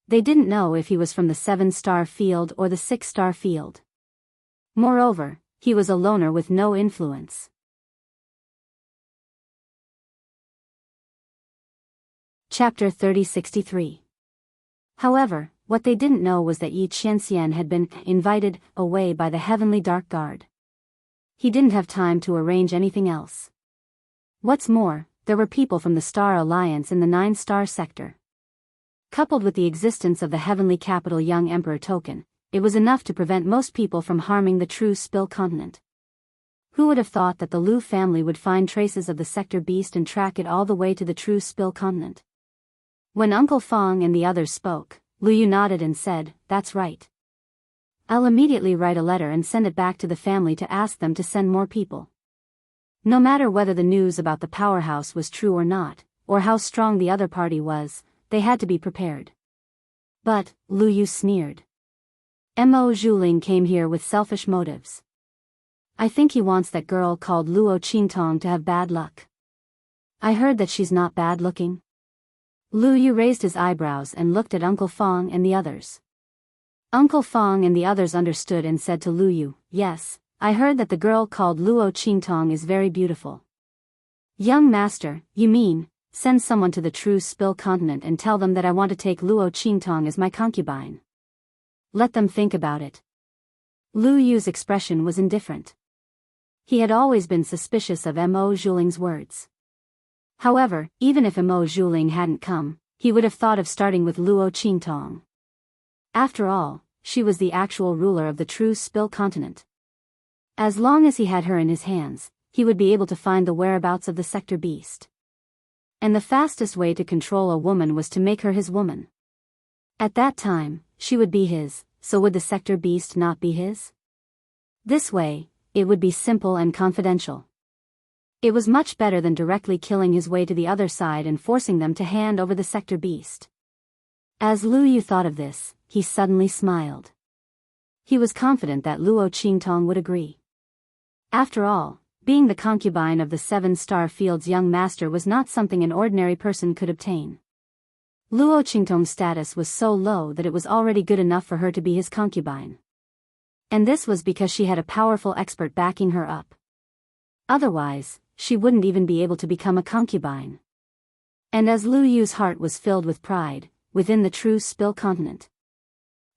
They didn't know if he was from the 7-star field or the 6-star field. Moreover, he was a loner with no influence. Chapter 3063. However, what they didn't know was that Yi Qianxian had been invited away by the Heavenly Dark Guard. He didn't have time to arrange anything else. What's more, there were people from the Star Alliance in the 9-star sector. Coupled with the existence of the Heavenly Capital Young Emperor token, it was enough to prevent most people from harming the True Spill Continent. Who would have thought that the Lu family would find traces of the sector beast and track it all the way to the True Spill Continent? When Uncle Fong and the others spoke, Lu Yu nodded and said, that's right. I'll immediately write a letter and send it back to the family to ask them to send more people. No matter whether the news about the powerhouse was true or not, or how strong the other party was, they had to be prepared. But, Lu Yu sneered. Mo Zhuling came here with selfish motives. I think he wants that girl called Luo Qingtong to have bad luck. I heard that she's not bad looking. Lu Yu raised his eyebrows and looked at Uncle Fong and the others. Uncle Fong and the others understood and said to Lu Yu, yes, I heard that the girl called Luo Qingtong is very beautiful. Young master, you mean, send someone to the True Spill continent and tell them that I want to take Luo Qingtong as my concubine. Let them think about it. Lu Yu's expression was indifferent. He had always been suspicious of Mo Zhuling's words. However, even if Mo Zhuling hadn't come, he would have thought of starting with Luo Qingtong. After all, she was the actual ruler of the True Spill continent. As long as he had her in his hands, he would be able to find the whereabouts of the sector beast. And the fastest way to control a woman was to make her his woman. At that time, she would be his, so would the sector beast not be his? This way, it would be simple and confidential. It was much better than directly killing his way to the other side and forcing them to hand over the sector beast. As Lu Yu thought of this, he suddenly smiled. He was confident that Luo Qingtong would agree. After all, being the concubine of the Seven-Star Field's young master was not something an ordinary person could obtain. Luo Qingtong's status was so low that it was already good enough for her to be his concubine. And this was because she had a powerful expert backing her up. Otherwise, she wouldn't even be able to become a concubine. And as Lu Yu's heart was filled with pride, within the True Spill continent,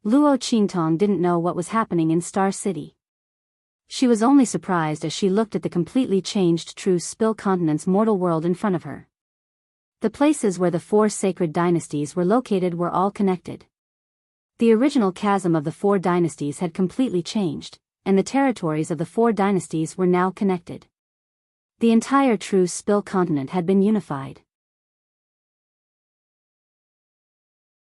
Luo Qingtong didn't know what was happening in Star City. She was only surprised as she looked at the completely changed True Spill continent's mortal world in front of her. The places where the 4 sacred dynasties were located were all connected. The original chasm of the 4 dynasties had completely changed, and the territories of the 4 dynasties were now connected. The entire True Spill continent had been unified.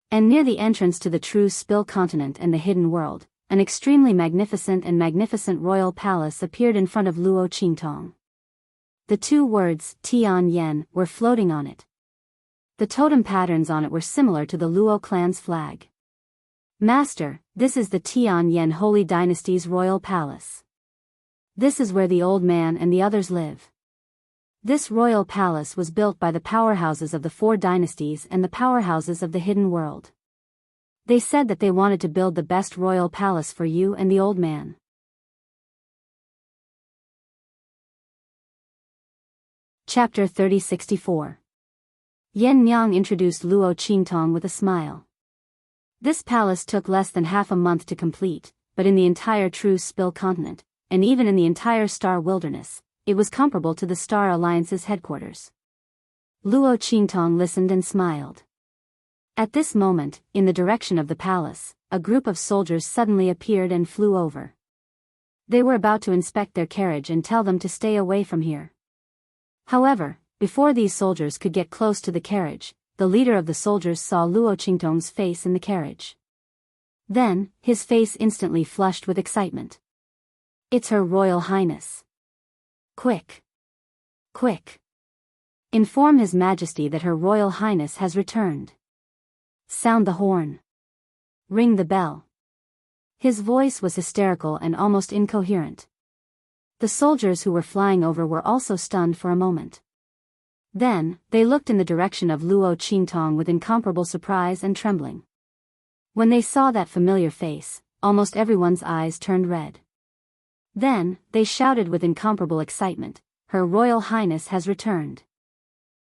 And near the entrance to the True Spill continent and the hidden world, an extremely magnificent royal palace appeared in front of Luo Qingtong. The 2 words, Tian Yen, were floating on it. The totem patterns on it were similar to the Luo clan's flag. Master, this is the Tian Yen Holy Dynasty's royal palace. This is where the old man and the others live. This royal palace was built by the powerhouses of the 4 dynasties and the powerhouses of the hidden world. They said that they wanted to build the best royal palace for you and the old man. Chapter 3064. Yen Nyang introduced Luo Qingtong with a smile. This palace took less than half a month to complete, but in the entire True Spill continent, and even in the entire Star Wilderness, it was comparable to the Star Alliance's headquarters. Luo Qingtong listened and smiled. At this moment, in the direction of the palace, a group of soldiers suddenly appeared and flew over. They were about to inspect their carriage and tell them to stay away from here. However, before these soldiers could get close to the carriage, the leader of the soldiers saw Luo Qingtong's face in the carriage. Then, his face instantly flushed with excitement. It's Her Royal Highness. Quick! Quick! Inform His Majesty that Her Royal Highness has returned. Sound the horn. Ring the bell. His voice was hysterical and almost incoherent. The soldiers who were flying over were also stunned for a moment. Then, they looked in the direction of Luo Qingtong with incomparable surprise and trembling. When they saw that familiar face, almost everyone's eyes turned red. Then, they shouted with incomparable excitement, Her Royal Highness has returned.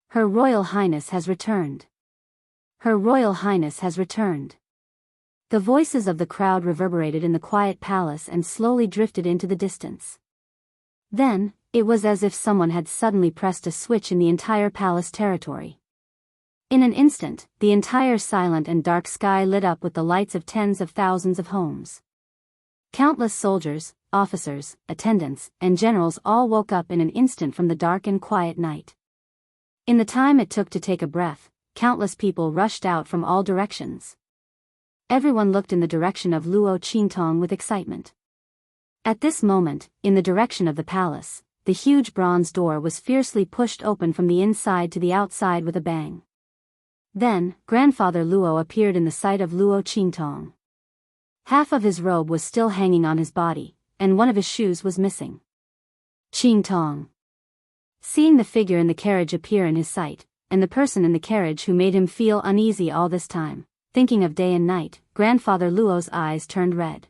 Her Royal Highness has returned. Her Royal Highness has returned. The voices of the crowd reverberated in the quiet palace and slowly drifted into the distance. Then, it was as if someone had suddenly pressed a switch in the entire palace territory. In an instant, the entire silent and dark sky lit up with the lights of tens of thousands of homes. Countless soldiers, officers, attendants, and generals all woke up in an instant from the dark and quiet night. In the time it took to take a breath, countless people rushed out from all directions. Everyone looked in the direction of Luo Qingtong with excitement. At this moment, in the direction of the palace, the huge bronze door was fiercely pushed open from the inside to the outside with a bang. Then, Grandfather Luo appeared in the sight of Luo Qingtong. Half of his robe was still hanging on his body, and one of his shoes was missing. Qingtong. Seeing the figure in the carriage appear in his sight, and the person in the carriage who made him feel uneasy all this time, thinking of day and night, Grandfather Luo's eyes turned red.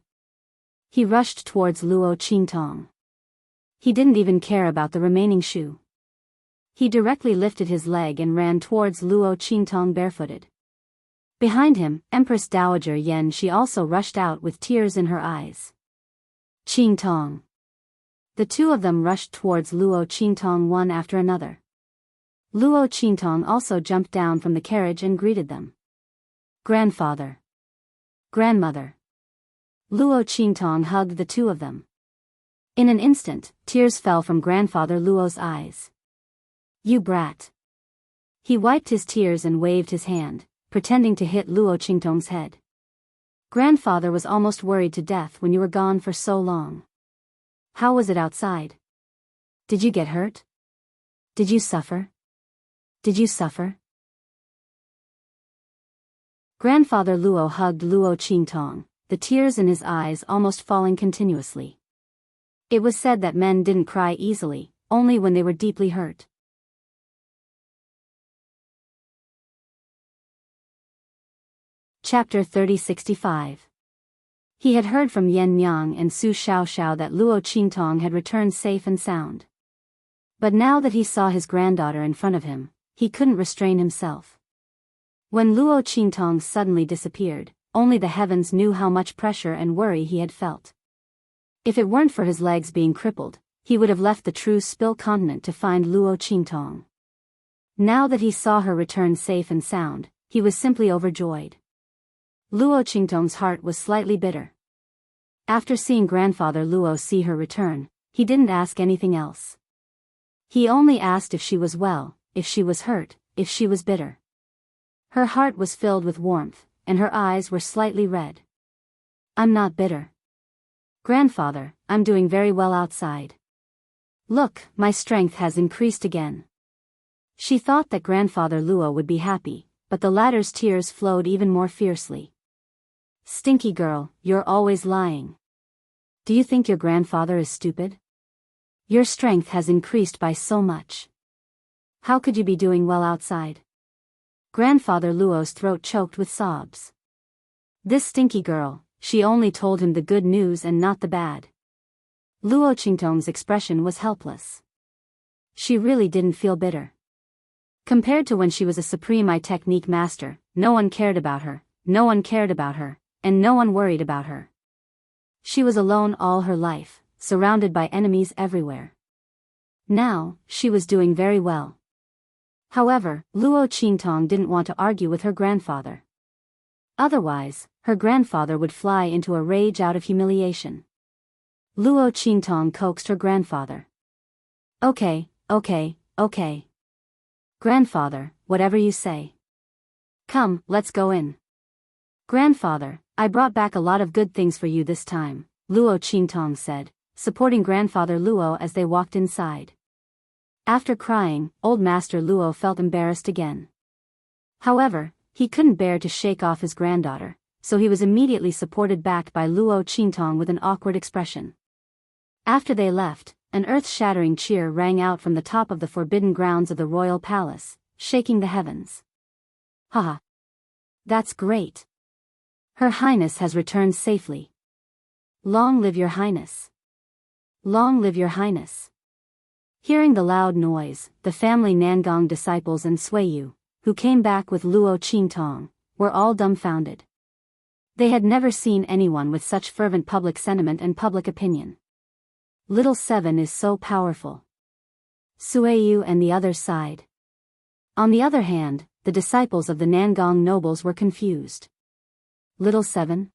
He rushed towards Luo Qingtong. He didn't even care about the remaining shoe. He directly lifted his leg and ran towards Luo Qingtong barefooted. Behind him, Empress Dowager Yan Shi also rushed out with tears in her eyes. Qingtong. The two of them rushed towards Luo Qingtong one after another. Luo Qingtong also jumped down from the carriage and greeted them. Grandfather. Grandmother. Luo Qingtong hugged the two of them. In an instant, tears fell from Grandfather Luo's eyes. You brat. He wiped his tears and waved his hand, pretending to hit Luo Qingtong's head. Grandfather was almost worried to death when you were gone for so long. How was it outside? Did you get hurt? Did you suffer? Did you suffer? Grandfather Luo hugged Luo Qingtong, the tears in his eyes almost falling continuously. It was said that men didn't cry easily, only when they were deeply hurt. Chapter 3065. He had heard from Yan Nyang and Su Xiaoxiao that Luo Qingtong had returned safe and sound. But now that he saw his granddaughter in front of him, he couldn't restrain himself. When Luo Qingtong suddenly disappeared, only the heavens knew how much pressure and worry he had felt. If it weren't for his legs being crippled, he would have left the true Spill continent to find Luo Qingtong. Now that he saw her return safe and sound, he was simply overjoyed. Luo Qingtong's heart was slightly bitter. After seeing Grandfather Luo see her return, he didn't ask anything else. He only asked if she was well, if she was hurt, if she was bitter. Her heart was filled with warmth, and her eyes were slightly red. I'm not bitter. Grandfather, I'm doing very well outside. Look, my strength has increased again. She thought that Grandfather Luo would be happy, but the latter's tears flowed even more fiercely. Stinky girl, you're always lying. Do you think your grandfather is stupid? Your strength has increased by so much. How could you be doing well outside? Grandfather Luo's throat choked with sobs. This stinky girl, she only told him the good news and not the bad. Luo Qingtong's expression was helpless. She really didn't feel bitter. Compared to when she was a supreme eye technique master, no one cared about her, and no one worried about her. She was alone all her life, surrounded by enemies everywhere. Now, she was doing very well. However, Luo Qingtong didn't want to argue with her grandfather. Otherwise, her grandfather would fly into a rage out of humiliation. Luo Qingtong coaxed her grandfather. Okay. Grandfather, whatever you say. Come, let's go in. Grandfather, I brought back a lot of good things for you this time, Luo Qingtong said, supporting Grandfather Luo as they walked inside. After crying, Old Master Luo felt embarrassed again. However, he couldn't bear to shake off his granddaughter, so he was immediately supported back by Luo Qingtong with an awkward expression. After they left, an earth-shattering cheer rang out from the top of the forbidden grounds of the royal palace, shaking the heavens. Haha! That's great! Her Highness has returned safely. Long live your Highness! Long live your Highness! Hearing the loud noise, the family Nangong disciples and Suiyu, who came back with Luo Qingtong, were all dumbfounded. They had never seen anyone with such fervent public sentiment and public opinion. Little Seven is so powerful. Suiyu and the others sighed. On the other hand, the disciples of the Nangong nobles were confused. Little Seven?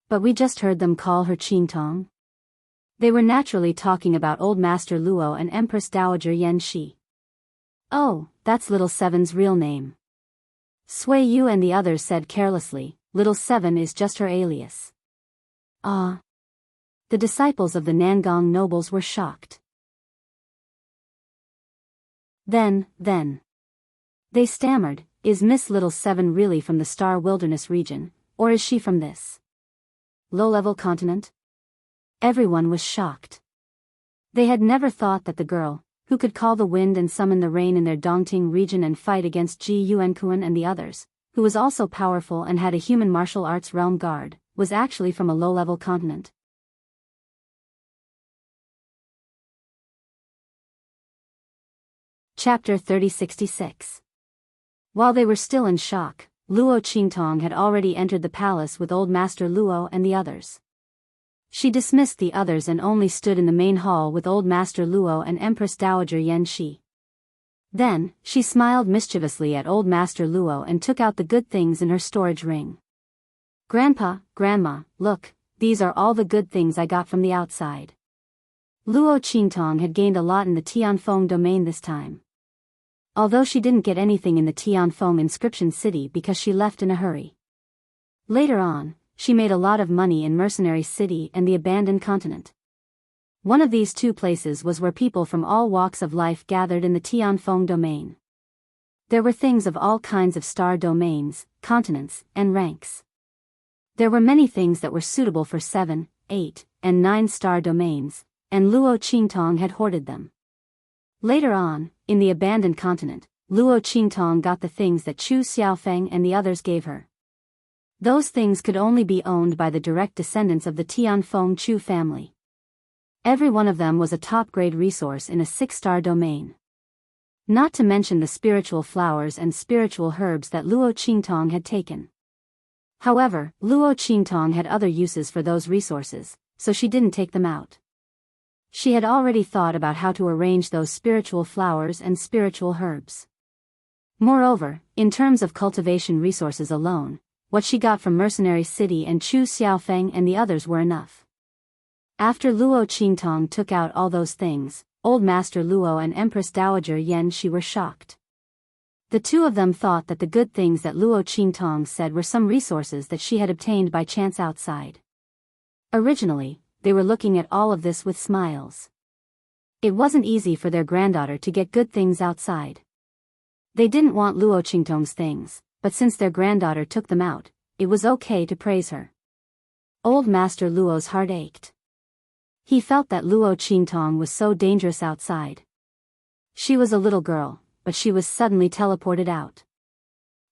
But we just heard them call her Qingtong. They were naturally talking about Old Master Luo and Empress Dowager Yan Shi. Oh, that's Little Seven's real name. Suiyu and the others said carelessly, Little Seven is just her alias. Ah. The disciples of the Nangong nobles were shocked. Then. They stammered, is Miss Little Seven really from the Star Wilderness region, or is she from this low-level continent? Everyone was shocked. They had never thought that the girl, who could call the wind and summon the rain in their Dongting region and fight against Ji Yuankuan and the others, who was also powerful and had a human martial arts realm guard, was actually from a low-level continent. Chapter 3066. While they were still in shock, Luo Qingtong had already entered the palace with Old Master Luo and the others. She dismissed the others and only stood in the main hall with Old Master Luo and Empress Dowager Yan Shi. Then, she smiled mischievously at Old Master Luo and took out the good things in her storage ring. "Grandpa, Grandma, look, these are all the good things I got from the outside." Luo Qingtong had gained a lot in the Tianfeng domain this time. Although she didn't get anything in the Tianfeng inscription city because she left in a hurry. Later on, she made a lot of money in Mercenary City and the Abandoned Continent. One of these two places was where people from all walks of life gathered in the Tianfeng domain. There were things of all kinds of star domains, continents, and ranks. There were many things that were suitable for 7, 8, and 9 star domains, and Luo Qingtong had hoarded them. Later on, in the Abandoned Continent, Luo Qingtong got the things that Chu Xiaofeng and the others gave her. Those things could only be owned by the direct descendants of the Tianfeng Chu family. Every one of them was a top-grade resource in a 6-star domain. Not to mention the spiritual flowers and spiritual herbs that Luo Qingtong had taken. However, Luo Qingtong had other uses for those resources, so she didn't take them out. She had already thought about how to arrange those spiritual flowers and spiritual herbs. Moreover, in terms of cultivation resources alone, what she got from Mercenary City and Chu Xiaofeng and the others were enough. After Luo Qingtong took out all those things, Old Master Luo and Empress Dowager Yan Shi were shocked. The two of them thought that the good things that Luo Qingtong said were some resources that she had obtained by chance outside. Originally, they were looking at all of this with smiles. It wasn't easy for their granddaughter to get good things outside. They didn't want Luo Qingtong's things, but since their granddaughter took them out, it was okay to praise her. Old Master Luo's heart ached. He felt that Luo Qingtong was so dangerous outside. She was a little girl, but she was suddenly teleported out.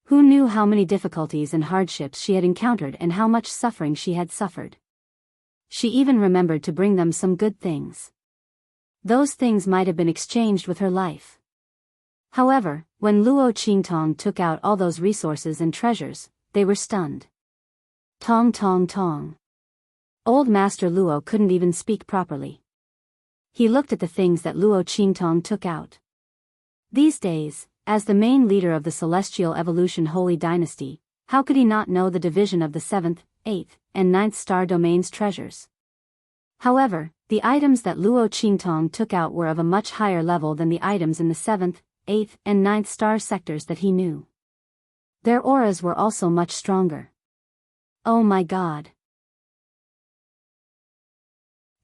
Who knew how many difficulties and hardships she had encountered and how much suffering she had suffered? She even remembered to bring them some good things. Those things might have been exchanged with her life. However, when Luo Qingtong took out all those resources and treasures, they were stunned. Tong tong tong. Old Master Luo couldn't even speak properly. He looked at the things that Luo Qingtong took out. These days, as the main leader of the Celestial Evolution Holy Dynasty, how could he not know the division of the 7th, 8th, and 9th star domains treasures? However, the items that Luo Qingtong took out were of a much higher level than the items in the 7th, 8th, and 9th star sectors that he knew. Their auras were also much stronger. Oh my God!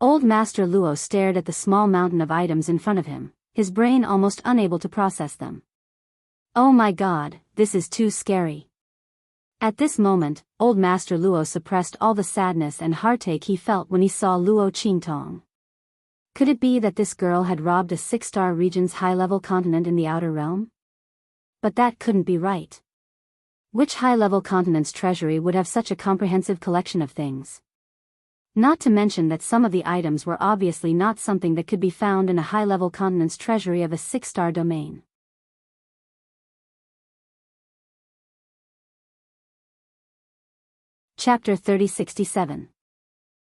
Old Master Luo stared at the small mountain of items in front of him, his brain almost unable to process them. Oh my God, this is too scary. At this moment, Old Master Luo suppressed all the sadness and heartache he felt when he saw Luo Qingtong. Could it be that this girl had robbed a 6-star region's high-level continent in the outer realm? But that couldn't be right. Which high-level continent's treasury would have such a comprehensive collection of things? Not to mention that some of the items were obviously not something that could be found in a high-level continent's treasury of a 6-star domain. Chapter 3067.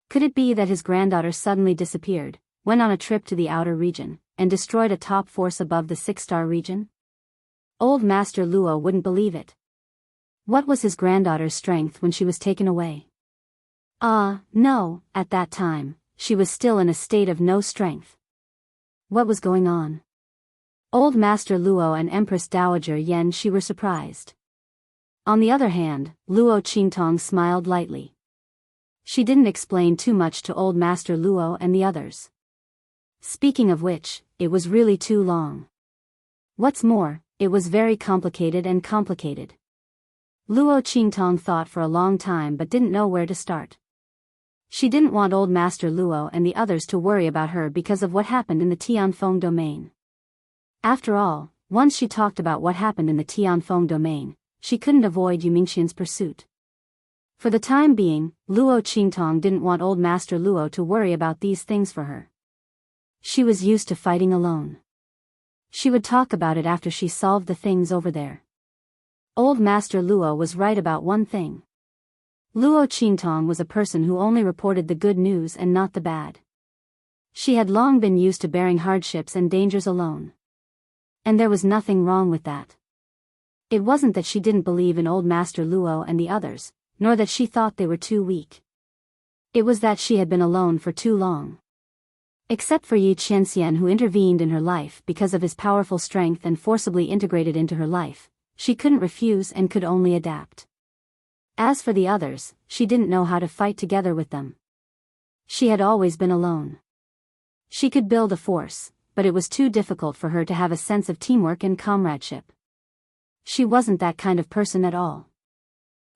Could it be that his granddaughter suddenly disappeared, went on a trip to the outer region, and destroyed a top force above the 6-star region? Old Master Luo wouldn't believe it. What was his granddaughter's strength when she was taken away? No, at that time, she was still in a state of no strength. What was going on? Old Master Luo and Empress Dowager Yan Shi were surprised. On the other hand, Luo Qingtong smiled lightly. She didn't explain too much to Old Master Luo and the others. Speaking of which, it was really too long. What's more, it was very complicated and complicated. Luo Qingtong thought for a long time but didn't know where to start. She didn't want Old Master Luo and the others to worry about her because of what happened in the Tianfeng domain. After all, once she talked about what happened in the Tianfeng domain, she couldn't avoid Yu Mingxian's pursuit. For the time being, Luo Qingtong didn't want Old Master Luo to worry about these things for her. She was used to fighting alone. She would talk about it after she solved the things over there. Old Master Luo was right about one thing. Luo Qingtong was a person who only reported the good news and not the bad. She had long been used to bearing hardships and dangers alone. And there was nothing wrong with that. It wasn't that she didn't believe in Old Master Luo and the others, nor that she thought they were too weak. It was that she had been alone for too long. Except for Yi Qianxian, who intervened in her life because of his powerful strength and forcibly integrated into her life, she couldn't refuse and could only adapt. As for the others, she didn't know how to fight together with them. She had always been alone. She could build a force, but it was too difficult for her to have a sense of teamwork and comradeship. She wasn't that kind of person at all.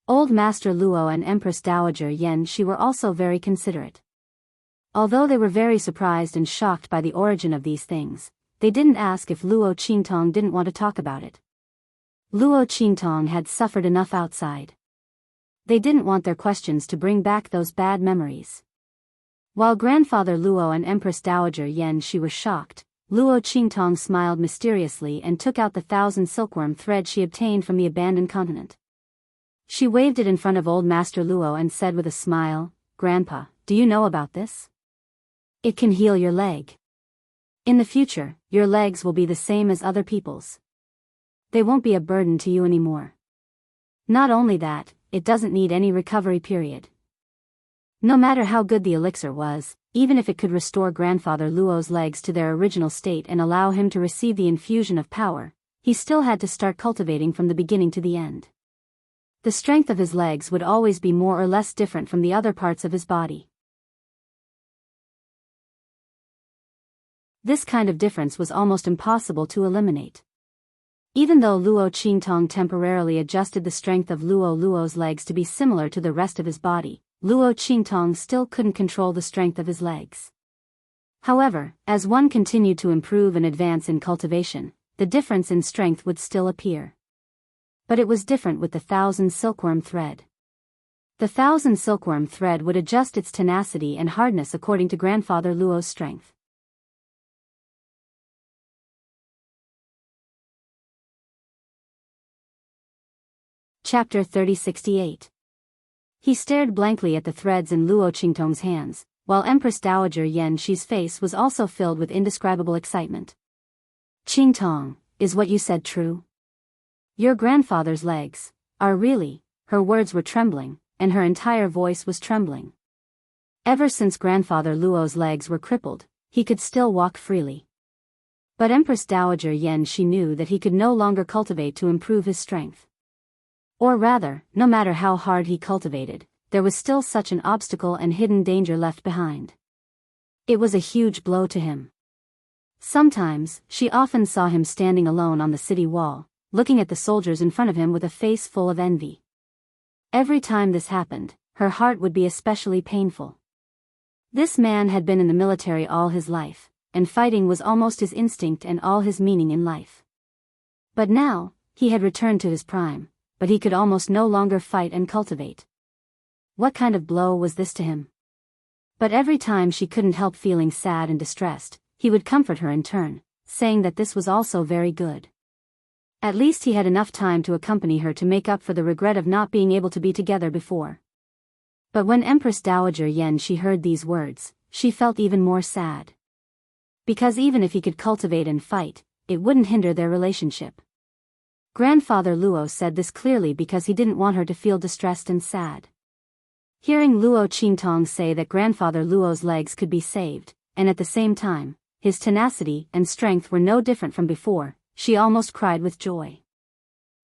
Old Master Luo and Empress Dowager Yan Shi were also very considerate. Although they were very surprised and shocked by the origin of these things, they didn't ask if Luo Qingtong didn't want to talk about it. Luo Qingtong had suffered enough outside. They didn't want their questions to bring back those bad memories. While Grandfather Luo and Empress Dowager Yan Shi were shocked, Luo Qingtong smiled mysteriously and took out the 1,000 silkworm thread she obtained from the abandoned continent. She waved it in front of Old Master Luo and said with a smile, "Grandpa, do you know about this? It can heal your leg. In the future, your legs will be the same as other people's. They won't be a burden to you anymore. Not only that, it doesn't need any recovery period." No matter how good the elixir was, even if it could restore Grandfather Luo's legs to their original state and allow him to receive the infusion of power, he still had to start cultivating from the beginning to the end. The strength of his legs would always be more or less different from the other parts of his body. This kind of difference was almost impossible to eliminate. Even though Luo Qingtong temporarily adjusted the strength of Luo's legs to be similar to the rest of his body, Luo Qingtong still couldn't control the strength of his legs. However, as one continued to improve and advance in cultivation, the difference in strength would still appear. But it was different with the 1,000 silkworm thread. The 1,000 silkworm thread would adjust its tenacity and hardness according to Grandfather Luo's strength. Chapter 3068. He stared blankly at the threads in Luo Qingtong's hands, while Empress Dowager Yan Shi's face was also filled with indescribable excitement. "Qingtong, is what you said true? Your grandfather's legs are really..." Her words were trembling, and her entire voice was trembling. Ever since Grandfather Luo's legs were crippled, he could still walk freely. But Empress Dowager Yan Shi knew that he could no longer cultivate to improve his strength. Or rather, no matter how hard he cultivated, there was still such an obstacle and hidden danger left behind. It was a huge blow to him. Sometimes, she often saw him standing alone on the city wall, looking at the soldiers in front of him with a face full of envy. Every time this happened, her heart would be especially painful. This man had been in the military all his life, and fighting was almost his instinct and all his meaning in life. But now, he had returned to his prime, but he could almost no longer fight and cultivate. What kind of blow was this to him? But every time she couldn't help feeling sad and distressed, he would comfort her in turn, saying that this was also very good. At least he had enough time to accompany her to make up for the regret of not being able to be together before. But when Empress Dowager Yan Shi heard these words, she felt even more sad. Because even if he could cultivate and fight, it wouldn't hinder their relationship. Grandfather Luo said this clearly because he didn't want her to feel distressed and sad. Hearing Luo Qingtong say that Grandfather Luo's legs could be saved, and at the same time, his tenacity and strength were no different from before, she almost cried with joy.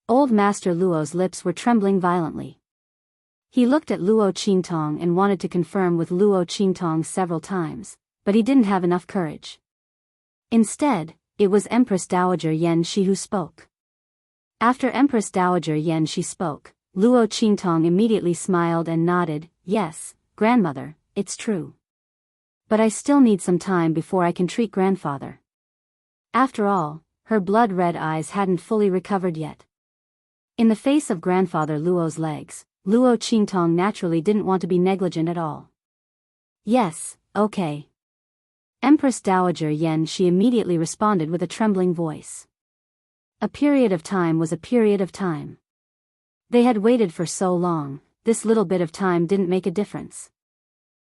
Old Master Luo's lips were trembling violently. He looked at Luo Qingtong and wanted to confirm with Luo Qingtong several times, but he didn't have enough courage. Instead, it was Empress Dowager Yan Shi who spoke. After Empress Dowager Yan Shi spoke, Luo Qingtong immediately smiled and nodded, "Yes, grandmother, it's true. But I still need some time before I can treat grandfather." After all, her blood-red eyes hadn't fully recovered yet. In the face of Grandfather Luo's legs, Luo Qingtong naturally didn't want to be negligent at all. "Yes, okay. Empress Dowager Yan Shi immediately responded with a trembling voice. A period of time was a period of time. They had waited for so long, this little bit of time didn't make a difference.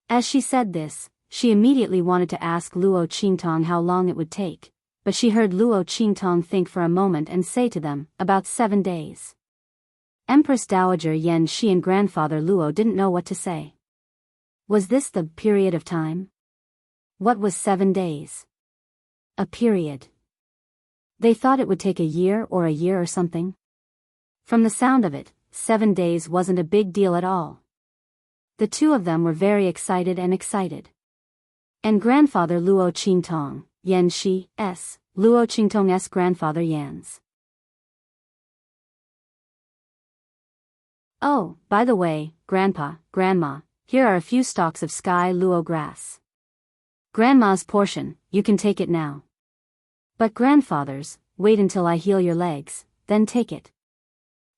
As she said this, she immediately wanted to ask Luo Qingtong how long it would take, but she heard Luo Qingtong think for a moment and say to them, about 7 days. Empress Dowager Yan Shi and grandfather Luo didn't know what to say. Was this the period of time? What was 7 days? A period. They thought it would take a year or something. From the sound of it, 7 days wasn't a big deal at all. The two of them were very excited. And grandfather Luo Qingtong, Yan Shi, Luo Qingtong's grandfather Yan's. Oh, by the way, Grandpa, Grandma, here are a few stalks of sky luo grass. Grandma's portion, you can take it now. But grandfather's, wait until I heal your legs, then take it.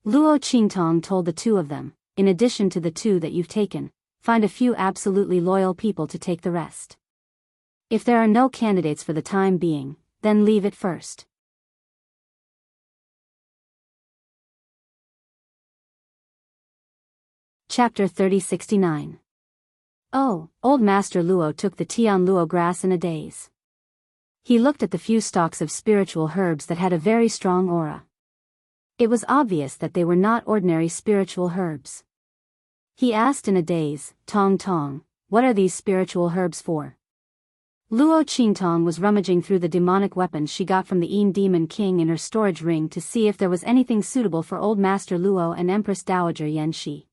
Luo Qingtong told the two of them, in addition to the 2 that you've taken, find a few absolutely loyal people to take the rest. If there are no candidates for the time being, then leave it first. Chapter 3069. Oh, old Master Luo took the Tian Luo grass in a daze. He looked at the few stalks of spiritual herbs that had a very strong aura. It was obvious that they were not ordinary spiritual herbs. He asked in a daze, Tong Tong, what are these spiritual herbs for? Luo Qingtong was rummaging through the demonic weapons she got from the Yin Demon King in her storage ring to see if there was anything suitable for old Master Luo and Empress Dowager Yan Shi.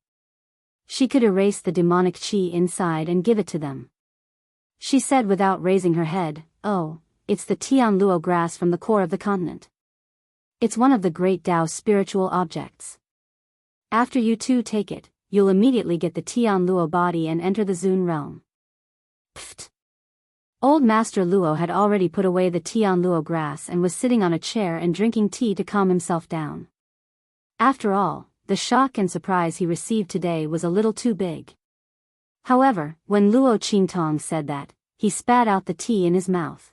She could erase the demonic qi inside and give it to them. She said without raising her head, oh, it's the Tian Luo grass from the core of the continent. It's one of the great Tao spiritual objects. After you two take it, you'll immediately get the Tian Luo body and enter the Zun realm. Pfft. Old Master Luo had already put away the Tian Luo grass and was sitting on a chair and drinking tea to calm himself down. After all, the shock and surprise he received today was a little too big. However, when Luo Qingtong said that, he spat out the tea in his mouth.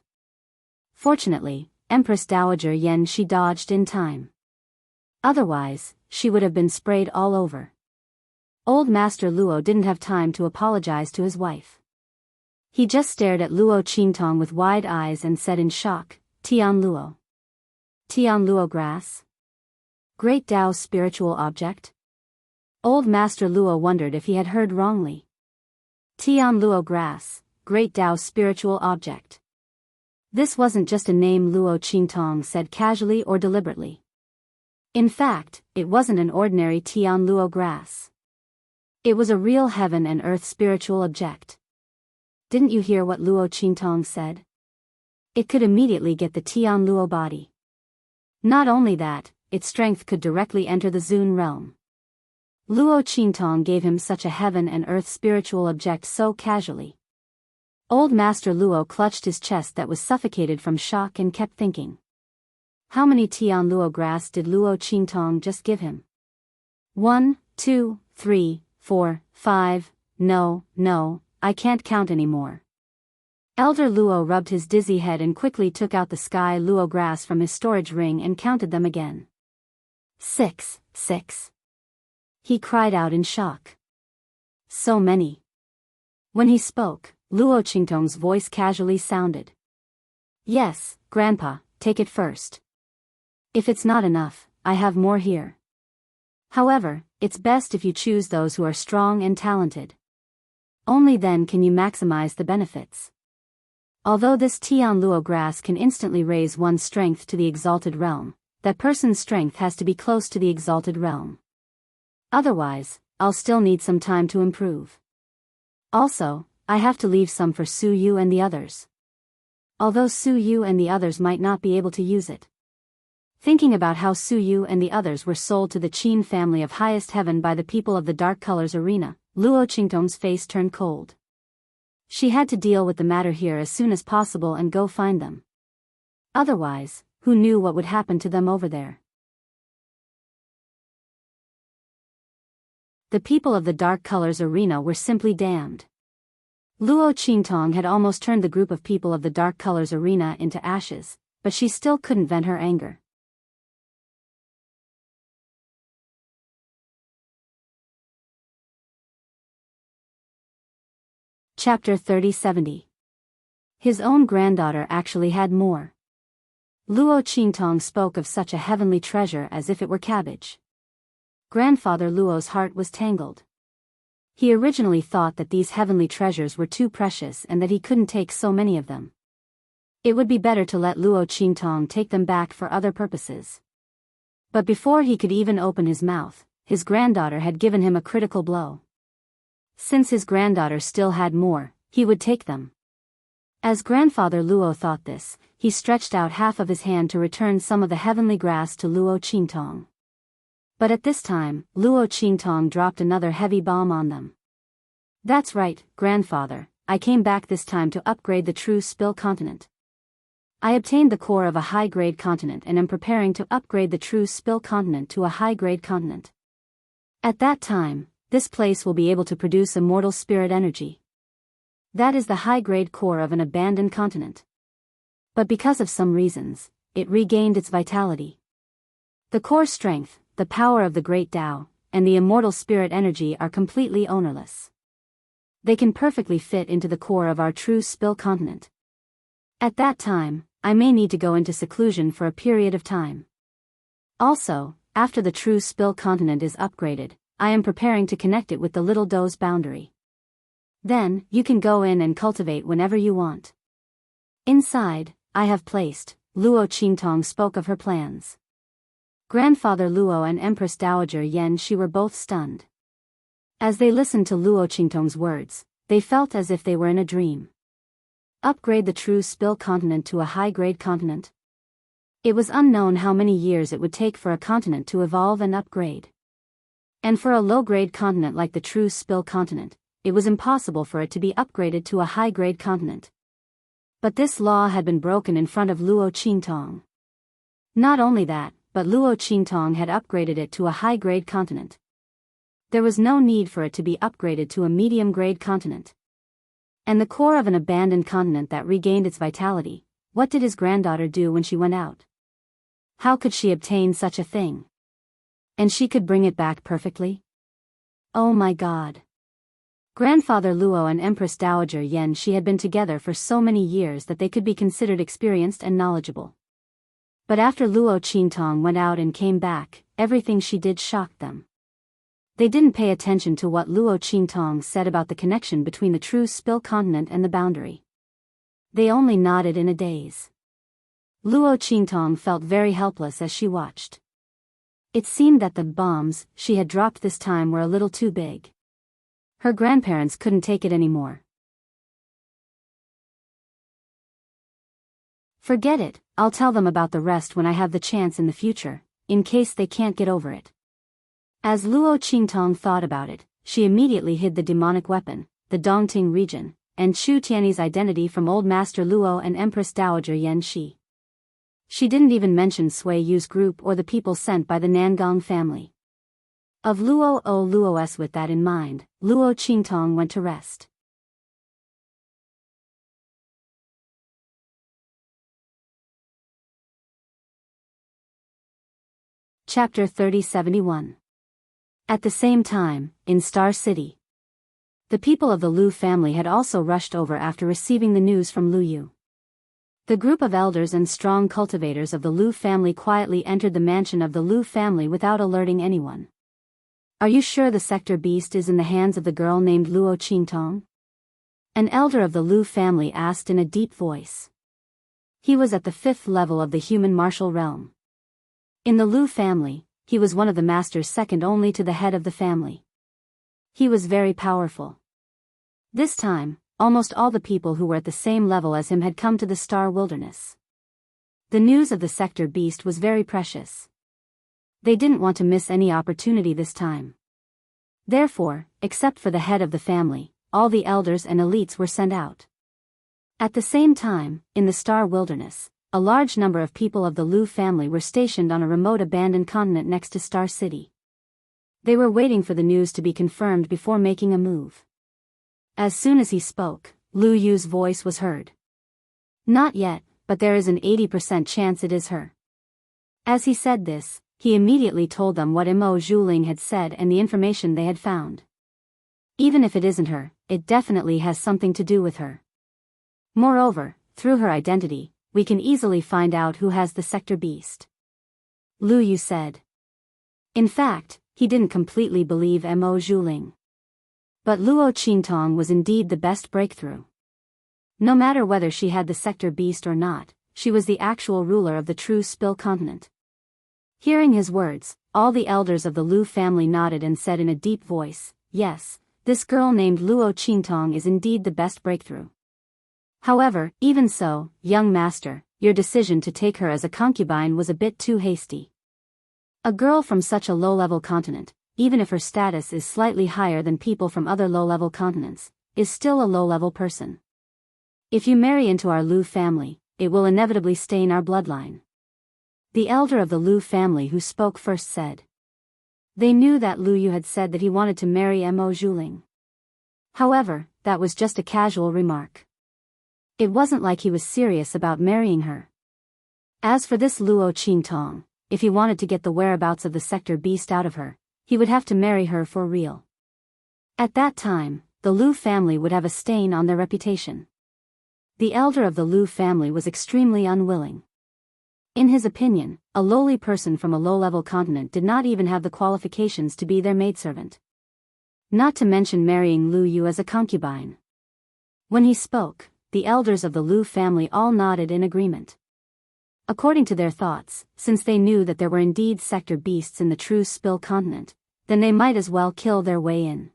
Fortunately, Empress Dowager Yan Shi dodged in time. Otherwise, she would have been sprayed all over. Old Master Luo didn't have time to apologize to his wife. He just stared at Luo Qingtong with wide eyes and said in shock, Tian Luo. Tian Luo grass? Great Tao spiritual object? Old Master Luo wondered if he had heard wrongly. Tian Luo grass, Great Tao spiritual object. This wasn't just a name Luo Qingtong said casually or deliberately. In fact, it wasn't an ordinary Tian Luo grass. It was a real heaven and earth spiritual object. Didn't you hear what Luo Qingtong said? It could immediately get the Tian Luo body. Not only that, its strength could directly enter the Zun realm. Luo Qingtong gave him such a heaven and earth spiritual object so casually. Old Master Luo clutched his chest that was suffocated from shock and kept thinking. How many Tian Luo grass did Luo Qingtong just give him? 1, 2, 3, 4, 5, no, I can't count anymore. Elder Luo rubbed his dizzy head and quickly took out the sky Luo grass from his storage ring and counted them again. 6. He cried out in shock. So many. When he spoke, Luo Qingtong's voice casually sounded. Yes, Grandpa, take it first. If it's not enough, I have more here. However, it's best if you choose those who are strong and talented. Only then can you maximize the benefits. Although this Tian Luo grass can instantly raise one's strength to the exalted realm, that person's strength has to be close to the exalted realm. Otherwise, I'll still need some time to improve. Also, I have to leave some for Su Yu and the others. Although Su Yu and the others might not be able to use it. Thinking about how Su Yu and the others were sold to the Qin family of highest heaven by the people of the Dark Colors Arena, Luo Qingtong's face turned cold. She had to deal with the matter here as soon as possible and go find them. Otherwise, who knew what would happen to them over there? The people of the Dark Colors Arena were simply damned. Luo Qingtong had almost turned the group of people of the Dark Colors arena into ashes, but she still couldn't vent her anger. Chapter 30-70. His own granddaughter actually had more. Luo Qingtong spoke of such a heavenly treasure as if it were cabbage. Grandfather Luo's heart was tangled. He originally thought that these heavenly treasures were too precious and that he couldn't take so many of them. It would be better to let Luo Qingtong take them back for other purposes. But before he could even open his mouth, his granddaughter had given him a critical blow. Since his granddaughter still had more, he would take them. As grandfather Luo thought this, he stretched out half of his hand to return some of the heavenly grass to Luo Qingtong. But at this time, Luo Qingtong dropped another heavy bomb on them. That's right, grandfather, I came back this time to upgrade the true Spill continent. I obtained the core of a high-grade continent and am preparing to upgrade the true Spill continent to a high-grade continent. At that time, this place will be able to produce immortal spirit energy. That is the high-grade core of an abandoned continent. But because of some reasons, it regained its vitality. The core strength, the power of the great Tao, and the immortal spirit energy are completely ownerless. They can perfectly fit into the core of our true Spill continent. At that time, I may need to go into seclusion for a period of time. Also, after the true Spill continent is upgraded, I am preparing to connect it with the Little Doe's boundary. Then, you can go in and cultivate whenever you want. Inside, I have placed, Luo Qingtong spoke of her plans. Grandfather Luo and Empress Dowager Yan Shi were both stunned. As they listened to Luo Qingtong's words, they felt as if they were in a dream. Upgrade the true Spill continent to a high-grade continent? It was unknown how many years it would take for a continent to evolve and upgrade. And for a low-grade continent like the true Spill continent, it was impossible for it to be upgraded to a high-grade continent. But this law had been broken in front of Luo Qingtong. Not only that, but Luo Qingtong had upgraded it to a high-grade continent. There was no need for it to be upgraded to a medium-grade continent. And the core of an abandoned continent that regained its vitality, what did his granddaughter do when she went out? How could she obtain such a thing? And she could bring it back perfectly? Oh my God! Grandfather Luo and Empress Dowager Yan Shi had been together for so many years that they could be considered experienced and knowledgeable. But after Luo Qingtong went out and came back, everything she did shocked them. They didn't pay attention to what Luo Qingtong said about the connection between the true Spill continent and the boundary. They only nodded in a daze. Luo Qingtong felt very helpless as she watched. It seemed that the bombs she had dropped this time were a little too big. Her grandparents couldn't take it anymore. Forget it, I'll tell them about the rest when I have the chance in the future, in case they can't get over it. As Luo Qingtong thought about it, she immediately hid the demonic weapon, the Dongting region, and Chu Tianyi's identity from Old Master Luo and Empress Dowager Yan Shi. She didn't even mention Sui Yu's group or the people sent by the Nangong family. Of Luo O Luos. With that in mind, Luo Qingtong went to rest. Chapter 30-71. At the same time, in Star City. The people of the Lu family had also rushed over after receiving the news from Lu Yu. The group of elders and strong cultivators of the Lu family quietly entered the mansion of the Lu family without alerting anyone. Are you sure the sector beast is in the hands of the girl named Luo Qingtong? An elder of the Lu family asked in a deep voice. He was at the 5th level of the human martial realm. In the Lu family, he was one of the masters second only to the head of the family. He was very powerful. This time, almost all the people who were at the same level as him had come to the Star Wilderness. The news of the sector beast was very precious. They didn't want to miss any opportunity this time. Therefore, except for the head of the family, all the elders and elites were sent out. At the same time, in the Star Wilderness, a large number of people of the Lu family were stationed on a remote abandoned continent next to Star City. They were waiting for the news to be confirmed before making a move. As soon as he spoke, Lu Yu's voice was heard. Not yet, but there is an 80% chance it is her. As he said this, he immediately told them what Mo Zhuling had said and the information they had found. Even if it isn't her, it definitely has something to do with her. Moreover, through her identity, we can easily find out who has the sector beast. Lu Yu said. In fact, he didn't completely believe Mo Zhuling. But Luo Qingtong was indeed the best breakthrough. No matter whether she had the sector beast or not, she was the actual ruler of the true Spill continent. Hearing his words, all the elders of the Lu family nodded and said in a deep voice, yes, this girl named Luo Qingtong is indeed the best breakthrough. However, even so, young master, your decision to take her as a concubine was a bit too hasty. A girl from such a low-level continent, even if her status is slightly higher than people from other low-level continents, is still a low-level person. If you marry into our Lu family, it will inevitably stain our bloodline. The elder of the Lu family who spoke first said. They knew that Lu Yu had said that he wanted to marry Mo Zhuling. However, that was just a casual remark. It wasn't like he was serious about marrying her. As for this Luo Qingtong, if he wanted to get the whereabouts of the sector beast out of her, he would have to marry her for real. At that time, the Lu family would have a stain on their reputation. The elder of the Lu family was extremely unwilling. In his opinion, a lowly person from a low-level continent did not even have the qualifications to be their maidservant. Not to mention marrying Lu Yu as a concubine. When he spoke, the elders of the Lu family all nodded in agreement. According to their thoughts, since they knew that there were indeed sector beasts in the true Spill continent, then they might as well kill their way in.